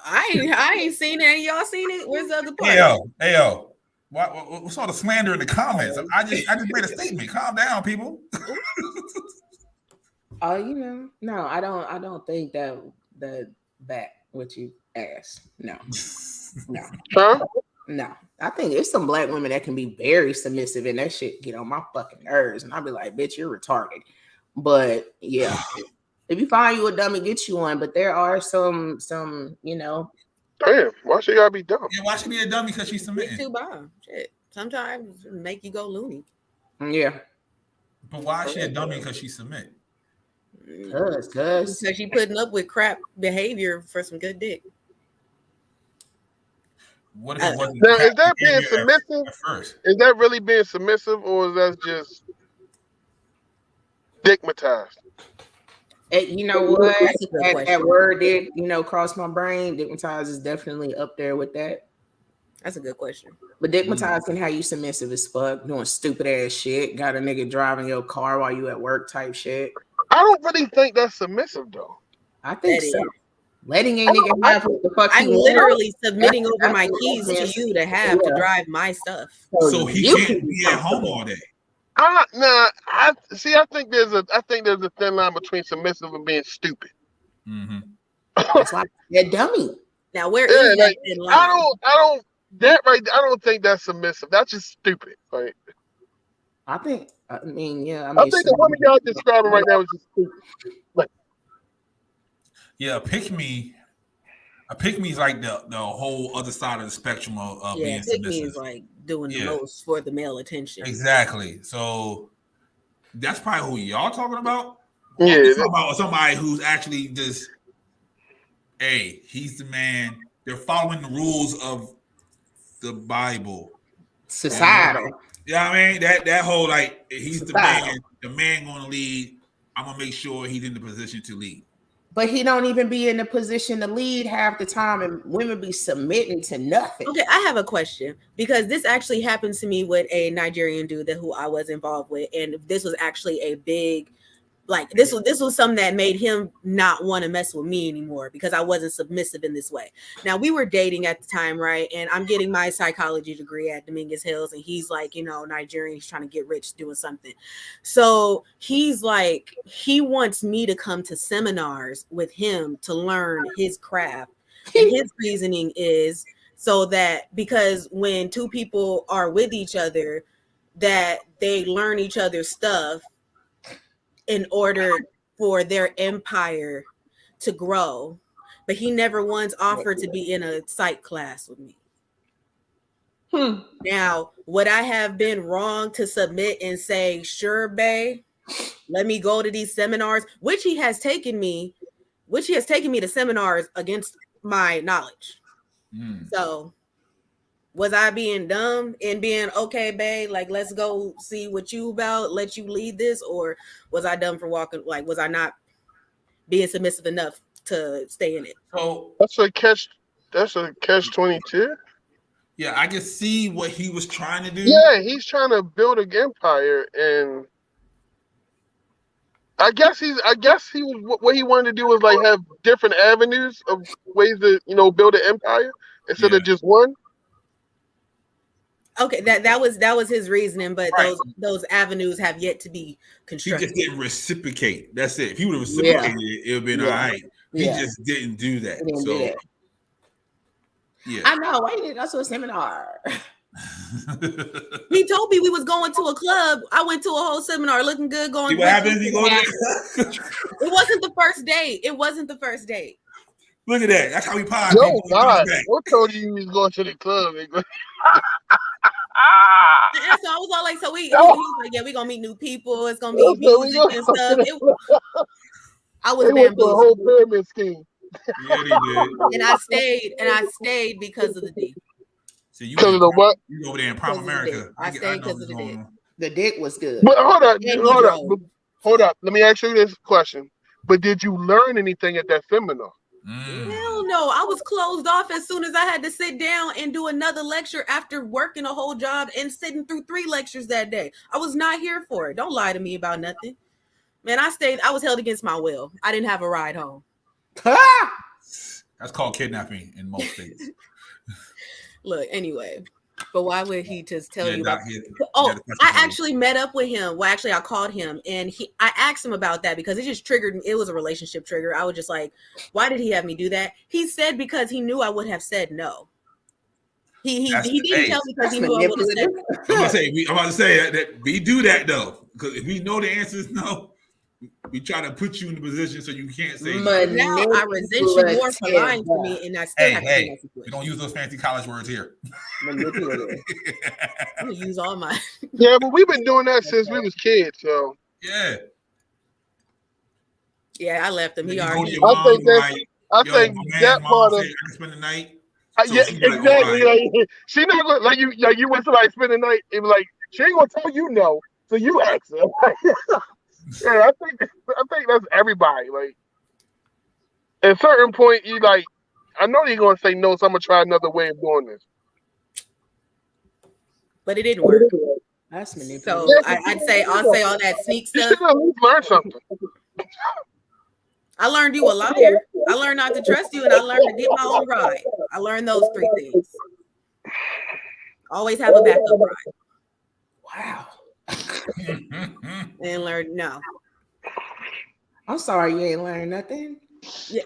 I ain't seen it. Y'all seen it? Where's the other part? Hey yo. What's all the slander in the comments? I just made a statement. Calm down, people. No, I don't think that back what you asked. No. Huh? No. I think it's some black women that can be very submissive and that shit get on my fucking nerves. And I'll be like, bitch, you're retarded. But yeah, if you find you a dummy, get you one. But there are some, Damn, why she gotta be dumb? Yeah, why she be a dummy because she's submitting? Too bomb. Shit. Sometimes make you go loony. Yeah. But why is she a dummy because she submit? Because she putting up with crap behavior for some good dick. What if it wasn't? Now, is that being submissive? At first? Is that really being submissive, or is that just dickmatized? You know what? That word did, cross my brain. Dickmatized is definitely up there with that. That's a good question. But dickmatized can have you submissive as fuck, doing stupid ass shit. Got a nigga driving your car while you at work type shit. I don't really think that's submissive though. I think so. Letting a nigga have what the fuck I'm literally submitting over my keys to you to have to drive my stuff. So he can't be at home all day. I think there's a thin line between submissive and being stupid. Mm-hmm. It's like a dummy. Now where is that thin line? I don't think that's submissive. That's just stupid. Like I think the woman y'all describing right now is just stupid. Like, yeah, a pick me is like the whole other side of the spectrum of being submissive. Pick me is like doing the most for the male attention. Exactly. So that's probably who y'all talking about. Yeah, talking about somebody who's actually just, hey, he's the man. They're following the rules of the Bible. Societal. Yeah, I mean that whole like he's societal. The man gonna lead. I'm gonna make sure he's in the position to lead. But he don't even be in the position to lead half the time, and women be submitting to nothing. Okay, I have a question because this actually happened to me with a Nigerian dude who I was involved with, and this was actually a big, like this was something that made him not want to mess with me anymore because I wasn't submissive in this way. Now we were dating at the time, right? And I'm getting my psychology degree at Dominguez Hills, and he's like, Nigerian, he's trying to get rich doing something. So he's like, he wants me to come to seminars with him to learn his craft. And his reasoning is so that because when two people are with each other, that they learn each other's stuff in order for their empire to grow. But he never once offered to be in a psych class with me. Now, would I have been wrong to submit and say, sure, babe, let me go to these seminars, which he has taken me to seminars against my knowledge. So was I being dumb and being okay, babe? Like, let's go see what you about. Let you lead this, or was I dumb for walking? Like, was I not being submissive enough to stay in it? So that's a catch 22. Yeah, I can see what he was trying to do. Yeah, he's trying to build an empire, and I guess he was what he wanted to do was like have different avenues of ways to build an empire instead of just one. Okay, that was his reasoning, but Right. those avenues have yet to be He constructed. just didn't reciprocate. That's it. If he would have reciprocated it, it would have been all right. He just didn't do that. He didn't So do that. yeah. I know. Why you didn't go to a seminar? He told me we was going to a club. I went to a whole seminar, looking good, going. See what happens? He goes It wasn't the first date. It wasn't the first date. Look at that. That's how we pod. Yo, God, who told you was going to the club? And so I was all like, so he was like, yeah, we gonna meet new people. It's gonna be music and stuff. I was They went to a whole bamboozled. pyramid scheme. Yeah, they did. And I stayed because of the D. See, you Because of the what? You over there in Prime America. I stayed because of the dick. The dick was good. But hold And up. Let me ask you this question. But did you learn anything at that seminar? Hell no. I was closed off as soon as I had to sit down and do another lecture after working a whole job and sitting through 3 lectures that day. I was not here for it. Don't lie to me about nothing. Man, I was held against my will. I didn't have a ride home. That's called kidnapping in most states. Look, anyway. But why would he just tell you about I actually met up with him. Well, actually, I called him and I asked him about that because it just triggered me. It was a relationship trigger. I was just like, why did he have me do that? He said because he knew I would have said no. He didn't tell me because he knew I would have said no. I'm about to say that we do that though. Because if we know the answer is no, we try to put you in the position so you can't say no. Now I resent you more for lying to me, and I still have to be in that situation. We don't use those fancy college words here. I'm gonna use all my. Yeah, but we've been doing that since we was kids. So yeah. Yeah, I left him. He already. I think that part of. I can spend the night. Yeah, exactly. Like, she not gonna like you went to like spend the night. It was like she ain't gonna tell you no, so you ask her. Yeah, I think that's everybody. Like, at a certain point, you like, I know you're gonna say no, so I'm gonna try another way of doing this. But it didn't work. That's manipulative. So I'll say all that sneak You stuff. should at least learn something. I learned you a liar. I learned not to trust you, and I learned to get my own ride. I learned those 3 things. Always have a backup ride. Wow. And learn no. I'm sorry you ain't learned nothing. Yeah.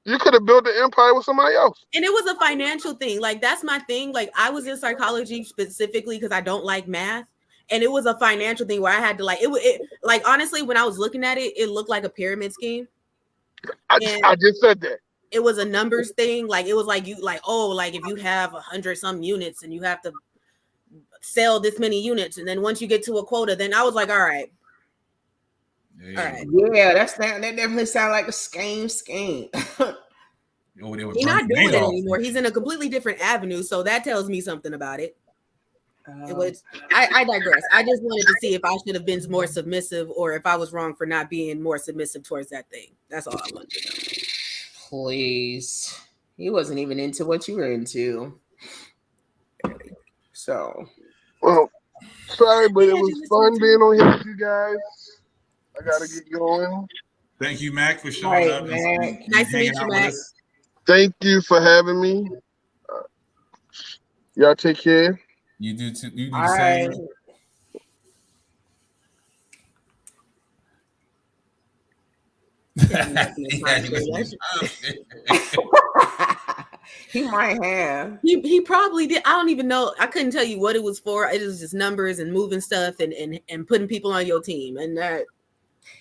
You could have built an empire with somebody else. And it was a financial thing. Like, that's my thing. Like, I was in psychology specifically because I don't like math. And it was a financial thing where I had to like honestly, when I was looking at it, it looked like a pyramid scheme. I just said that. It was a numbers thing. Like, it was like if you have 100 some units and you have to sell this many units, and then once you get to a quota, then I was like, all right. Yeah, that definitely sounds like a scheme. He's not doing it anymore. He's in a completely different avenue, so that tells me something about it. I digress. I just wanted to see if I should have been more submissive or if I was wrong for not being more submissive towards that thing. That's all I wanted to know. Please. He wasn't even into what you were into. So. Well, sorry, but it was fun being on here with you guys. I gotta get going. Thank you, Mac, for showing up. Nice to meet you, Mac. Thank you for having me. Y'all take care. You do too. You do the same. He might have. He probably did. I don't even know. I couldn't tell you what it was for. It was just numbers and moving stuff and putting people on your team. And that.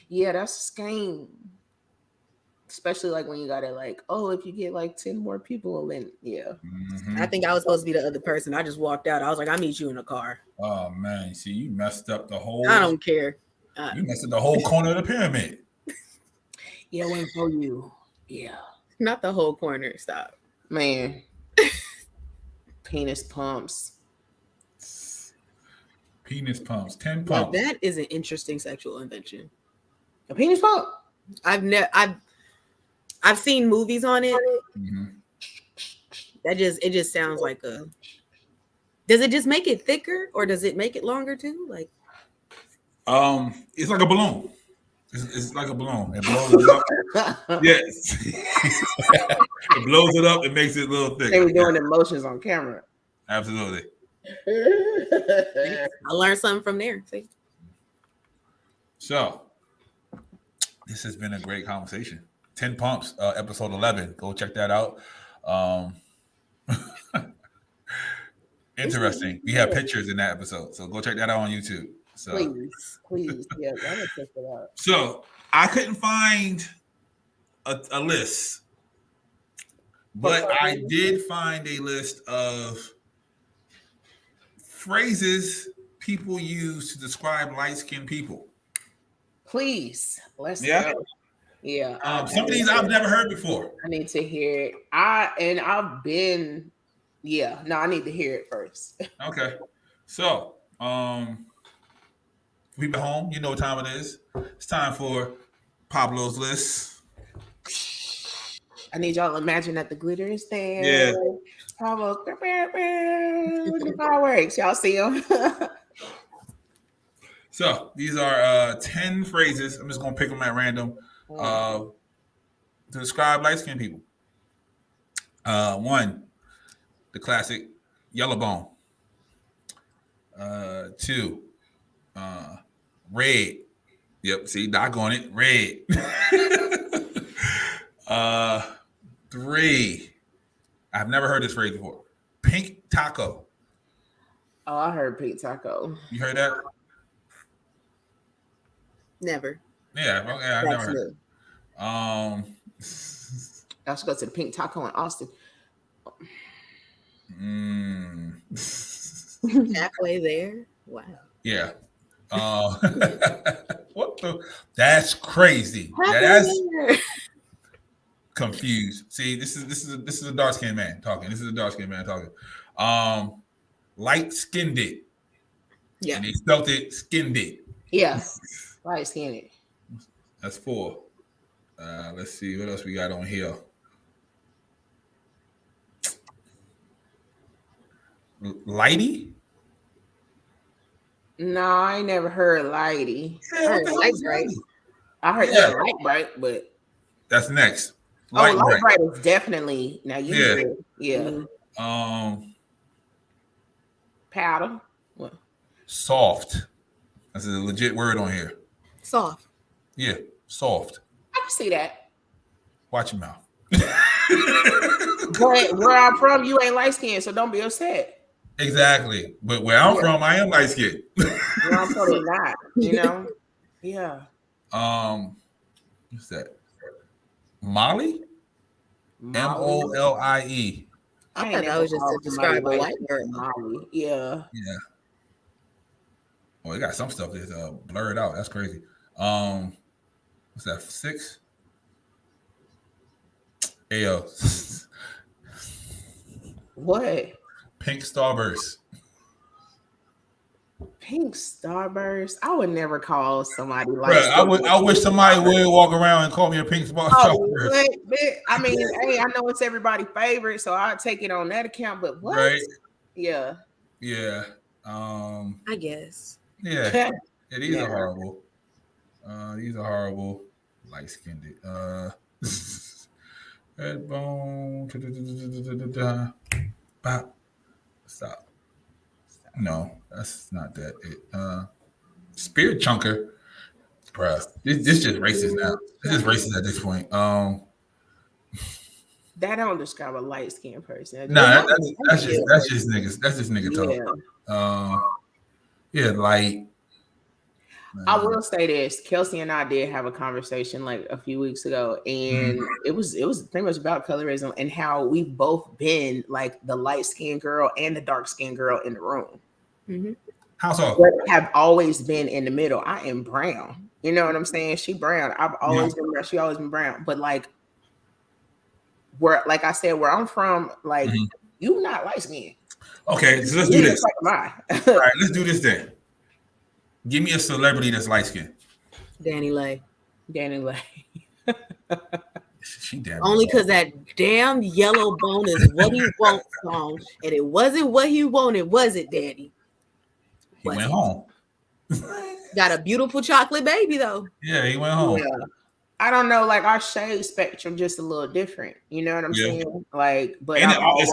Yeah, that's a scheme. Especially like when you got it like, oh, if you get like 10 more people, then yeah. I think I was supposed to be the other person. I just walked out. I was like, I'll meet you in the car. Oh man, see, you messed up the whole. I don't care. You messed up the whole corner of the pyramid. Yeah, I went for you. Yeah. Not the whole corner. Stop. Man. Penis pumps. Penis pumps. 10 pumps. Well, that is an interesting sexual invention. A penis pump? I've seen movies on it. Mm-hmm. It just sounds like a. Does it just make it thicker or does it make it longer too? Like, it's like a balloon. It's like a balloon. It blows it up. Yes. It blows it up. It makes it a little thicker. They were doing emotions on camera. Absolutely. I learned something from there. See? So, this has been a great conversation. 10 Pumps, episode 11. Go check that out. Interesting. We have pictures in that episode, so go check that out on YouTube. So, please, yeah, I'm gonna check it out. So, I couldn't find a list, but I did find a list of phrases people use to describe light-skinned people. Please, let's go. Yeah. Some of these I've never heard before. I need to hear it. I need to hear it first. Okay. So, we've been home. You know what time it is. It's time for Pablo's list. I need y'all to imagine that the glitter is there. Yeah. Pablo, the fireworks. Y'all see them? So these are 10 phrases. I'm just gonna pick them at random to describe light-skinned people. 1, the classic yellow bone. 2, red. Yep, see, Doc on it. Red. 3, I've never heard this phrase before. Pink taco. Oh, I heard pink taco. You heard that? Never. Yeah, okay, I never heard. I should go to the pink taco in Austin. Halfway there. Wow. Yeah. What the? That's crazy. That's confused. See, this is a dark skinned man talking. Light-skinned it. Yeah. And they spelled it skinned it. Yeah. Light skinned. That's 4. Let's see what else we got on here. Lighty? No, I ain't never heard lighty. Yeah, I heard light bright. I heard light bright, but that's next. Light bright is definitely now you said, yeah. Powder. What? Soft. That's a legit word on here. Soft. Yeah, soft. I can see that. Watch your mouth. But where I'm from, you ain't light skinned, so don't be upset. Exactly. But where I'm from, I am light skinned. Where I'm from, not. You know? Yeah. What's that? Molly? Molie. I thought that was just to describe a white girl. Molly. Yeah. Yeah. Oh, they got some stuff that's blurred out. That's crazy. What's that? 6? Ayo. What? Pink Starburst. Pink Starburst. I would never call somebody like. Bruh, I wish somebody would walk around and call me a pink Starburst. I mean, hey, I know it's everybody's favorite, so I'll take it on that account. But what? Right? Yeah. Yeah. I guess. Yeah. These are horrible. These are horrible. Light skinned. Head bone. Stop. No, that's not that. Spirit chunker. Bruh. This just racist now. This is racist at this point. That don't describe a light skinned person. Nah, that's just niggas. That's just nigga talk. Yeah, like. I will say this: Kelsey and I did have a conversation like a few weeks ago, and it was pretty much about colorism and how we've both been like the light skinned girl and the dark skinned girl in the room. Mm-hmm. How so? But have always been in the middle. I am brown. You know what I'm saying? She brown. I've always been brown. She always been brown. But like, like I said, where I'm from, like you not light skinned. Okay, so let's do this. All right, let's do this then. Give me a celebrity that's light skinned. Danny Lay. She damn only because that damn yellow bone is what he wants song, and it wasn't what he wanted, was it, Daddy? He went home. Got a beautiful chocolate baby though. Yeah, he went home. Yeah. I don't know, like our shade spectrum just a little different. You know what I'm Yeah. saying? Like, but And I've always,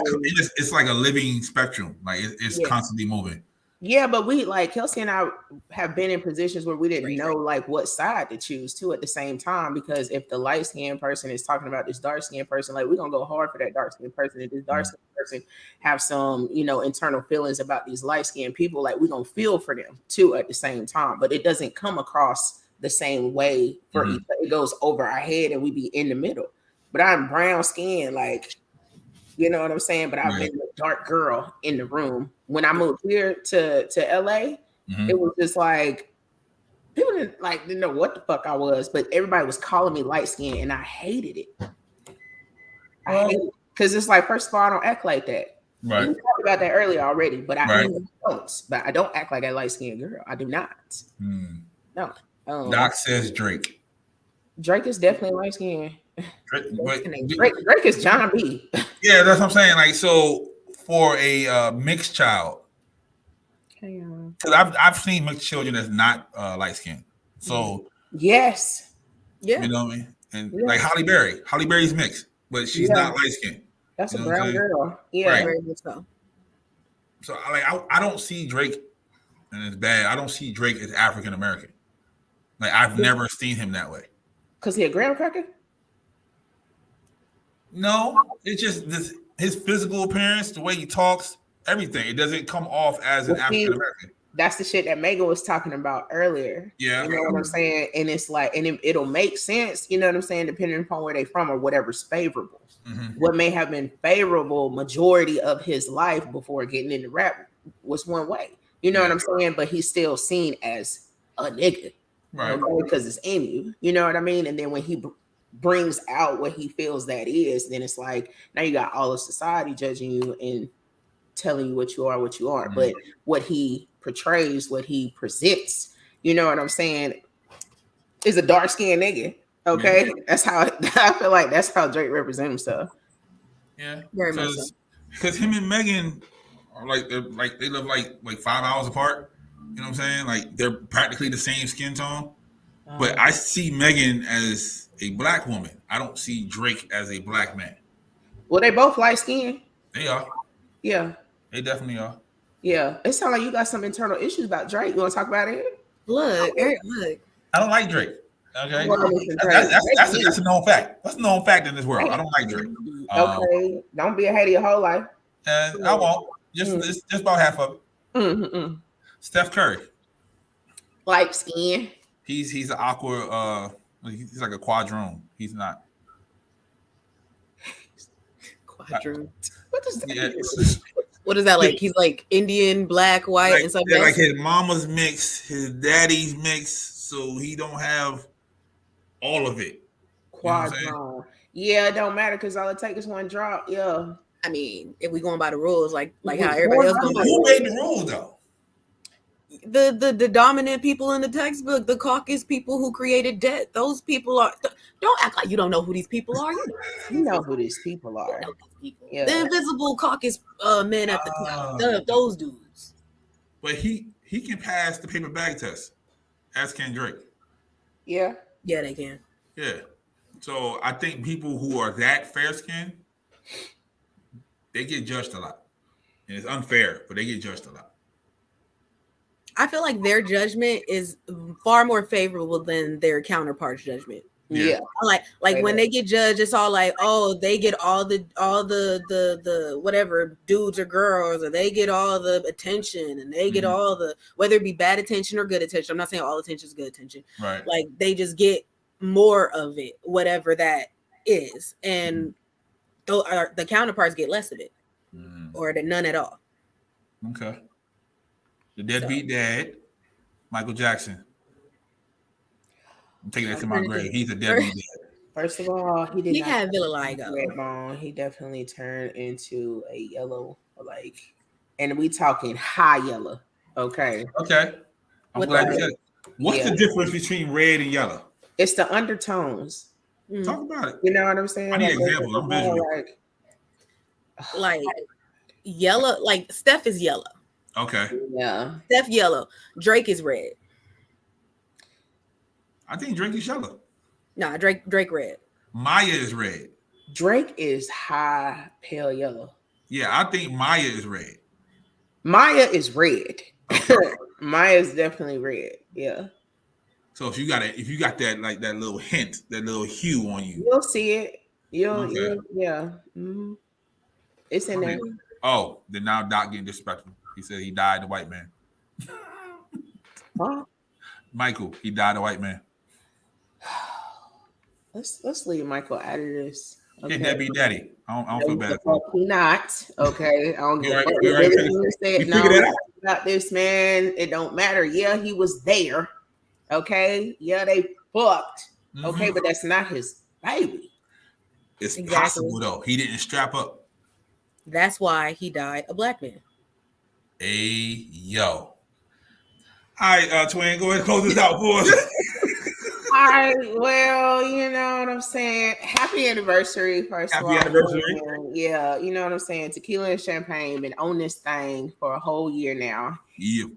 it's like a living spectrum. Like it's Yeah. constantly moving. yeah, but we like Kelsey and I have been in positions where we didn't Right, know like what side to choose too at the same time. Because if the light skinned person is talking about this dark skinned person, like we're gonna go hard for that dark skinned person. If this dark skinned person have some, internal feelings about these light skinned people, like we're gonna feel for them too at the same time. But it doesn't come across the same way for each other. It goes over our head and we be in the middle. But I'm brown skinned, like, you know what I'm saying? But I've been the dark girl in the room. When I moved here to LA, it was just like people didn't know what the fuck I was, but everybody was calling me light skinned and I hated it. I hate it. Because it's like, first of all, I don't act like that. Right. And we talked about that earlier already, but I don't. But I don't act like a light skinned girl. I do not. No. Doc says Drake. Drake is definitely light skinned. Drake is John B. Yeah, that's what I'm saying. Like, so for a mixed child, because I've seen mixed children that's not light skinned. So yes, yeah, you know what I mean. And like Halle Berry's mixed, but she's not light skinned. That's a brown girl. Yeah, right. Very much so. So I don't see Drake, and it's bad. I don't see Drake as African American. Like I've never seen him that way. Cause he a graham cracker? No, it's just his physical appearance, the way he talks, everything. It doesn't come off as an African American. That's the shit that Meghan was talking about earlier. Yeah. You know what I'm saying? And it's like, and it'll make sense, you know what I'm saying, depending upon where they from or whatever's favorable. What may have been favorable majority of his life before getting into rap was one way. You know what I'm saying? But he's still seen as a nigga. Right. Because it's in you. You know what I mean? And then when he brings out what he feels that is, then it's like, now you got all of society judging you and telling you what you are. But what he portrays, what he presents, you know what I'm saying, is a dark-skinned nigga. Okay, that's how I feel like that's how Drake represents himself. Yeah, very much so. Because him and Meghan are they live like 5 hours apart. You know what I'm saying? Like they're practically the same skin tone. But I see Meghan as a black woman. I don't see Drake as a black man. Well, they both light skinned. They are. Yeah. They definitely are. Yeah. It sounds like you got some internal issues about Drake. You want to talk about it? Look. I don't like Drake. Okay. Well, that's a known fact. That's a known fact in this world. I don't like Drake. Okay. Don't be a hater your whole life. And I won't. Just about half of it. Steph Curry. Light skin. He's an aqua. He's like a quadroon. He's not. Quadroon. What does that mean? What is that like? He's like Indian, black, white, and something. Like his mama's mixed, his daddy's mixed, so he don't have all of it. Quadron. Yeah, it don't matter because all it takes is one drop. Yeah. I mean, if we going by the rules, like how everybody else going by who made the rules though? The dominant people in the textbook, the caucus people who created debt. Those people are. Don't act like you don't know who these people are. You know who these people are. Yeah. The invisible caucus men at the top. Those dudes. But he can pass the paper bag test. As can Drake. Yeah. Yeah, they can. Yeah. So I think people who are that fair skinned, they get judged a lot. And it's unfair, but they get judged a lot. I feel like their judgment is far more favorable than their counterpart's judgment. Yeah. Like when they get judged, it's all like, oh, they get all the whatever dudes or girls, or they get all the attention, and they get all the, whether it be bad attention or good attention. I'm not saying all attention is good attention. Right. Like they just get more of it, whatever that is, and the counterparts get less of it, or none at all. Okay. The deadbeat dad, Michael Jackson. I'm taking that to my grave. He's a deadbeat dad. First of all, he had vitiligo. Red bone. He definitely turned into a yellow, and we talking high yellow. Okay. Okay. I'm glad you said it. What's the difference between red and yellow? It's the undertones. Talk about it. You know what I'm saying? I need examples. I'm visual. Like yellow, like Steph is yellow. Okay. Yeah. Steph yellow. Drake is red. I think Drake is yellow. Nah, Drake red. Maya is red. Drake is high pale yellow. Yeah, I think Maya is red. Maya is red. Okay. Maya is definitely red. Yeah. So if you got that like that little hint, that little hue on you, You'll see it. Okay. Yeah. Mm-hmm. It's in there. Oh, then now Doc getting disrespectful. He said he died a white man. Huh? Michael, he died a white man. Let's leave Michael out of this. Okay. Yeah, Debbie Daddy. I don't feel bad. He not. Okay. I don't give a fuck. You figured it out. About this, man. It don't matter. Yeah, he was there. Okay. Yeah, they fucked. Mm-hmm. Okay, but that's not his baby. It's possible though. He didn't strap up. That's why he died a black man. Hey yo. All right, Twin, go ahead and close this out for us. All right, well, you know what I'm saying. Happy anniversary, first of all. Happy anniversary. Yeah, you know what I'm saying. Tequila and champagne been on this thing for a whole year now. Yeah.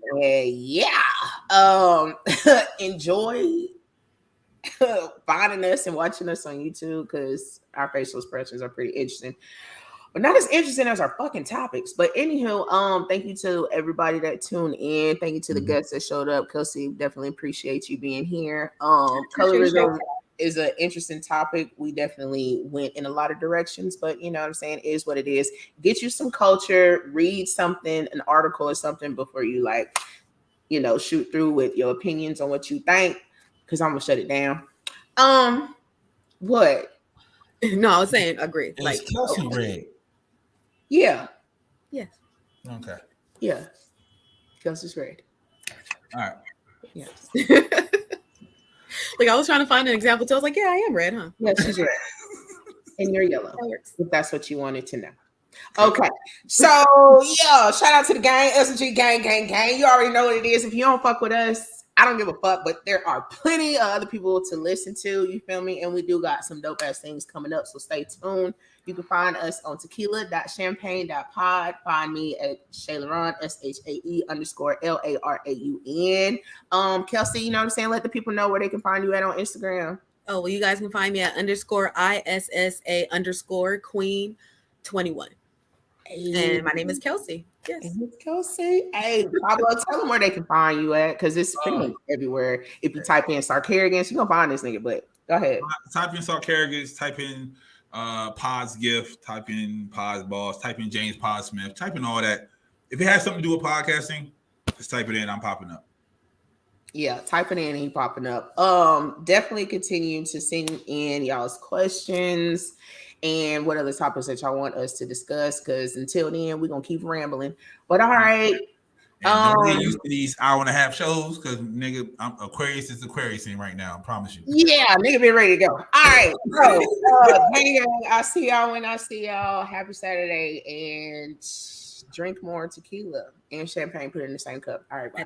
Enjoy finding us and watching us on YouTube because our facial expressions are pretty interesting. But not as interesting as our fucking topics. But anywho, thank you to everybody that tuned in. Thank you to the guests that showed up. Kelsey, definitely appreciate you being here. Colorism is an interesting topic. We definitely went in a lot of directions, but you know what I'm saying, it is what it is. Get you some culture, read something, an article or something before you shoot through with your opinions on what you think. Because I'm gonna shut it down. What? No, I was saying agree. Is like Kelsey red? Yeah. Yes. Okay. Yeah. Kelsey's red. All right. Yes. Like I was trying to find an example too. I was like, yeah, I am red, huh? Yeah, she's red. And you're yellow. If that's what you wanted to know. Okay. So yeah, shout out to the gang, SG gang. You already know what it is. If you don't fuck with us, I don't give a fuck, but there are plenty of other people to listen to. You feel me? And we do got some dope ass things coming up. So stay tuned. You can find us on tequila.champagne.pod. Find me at Shaylaron, SHAE_LARAUN. Kelsey, you know what I'm saying? Let the people know where they can find you at on Instagram. Oh, well, you guys can find me at _ISSA_Queen21. And my name is Kelsey. Yes. And Kelsey. Hey, Pablo, tell them where they can find you at, because it's pretty much everywhere. If you type in Sarcarragans, you're gonna find this nigga. But go ahead. Type in Sarcarragans, type in Pod's Gift, type in Pod's Boss, type in James Pod Smith, type in all that. If it has something to do with podcasting, just type it in. I'm popping up. Yeah, type it in and he popping up. Definitely continue to send in y'all's questions and what other topics that y'all want us to discuss, because until then we're gonna keep rambling. But all right. Don't get used to these hour-and-a-half shows, because nigga, Aquarius is Aquariusing right now. I promise you. Yeah, nigga, be ready to go. All right, so I'll see y'all when I see y'all. Happy Saturday, and drink more tequila and champagne. Put it in the same cup. All right, bye.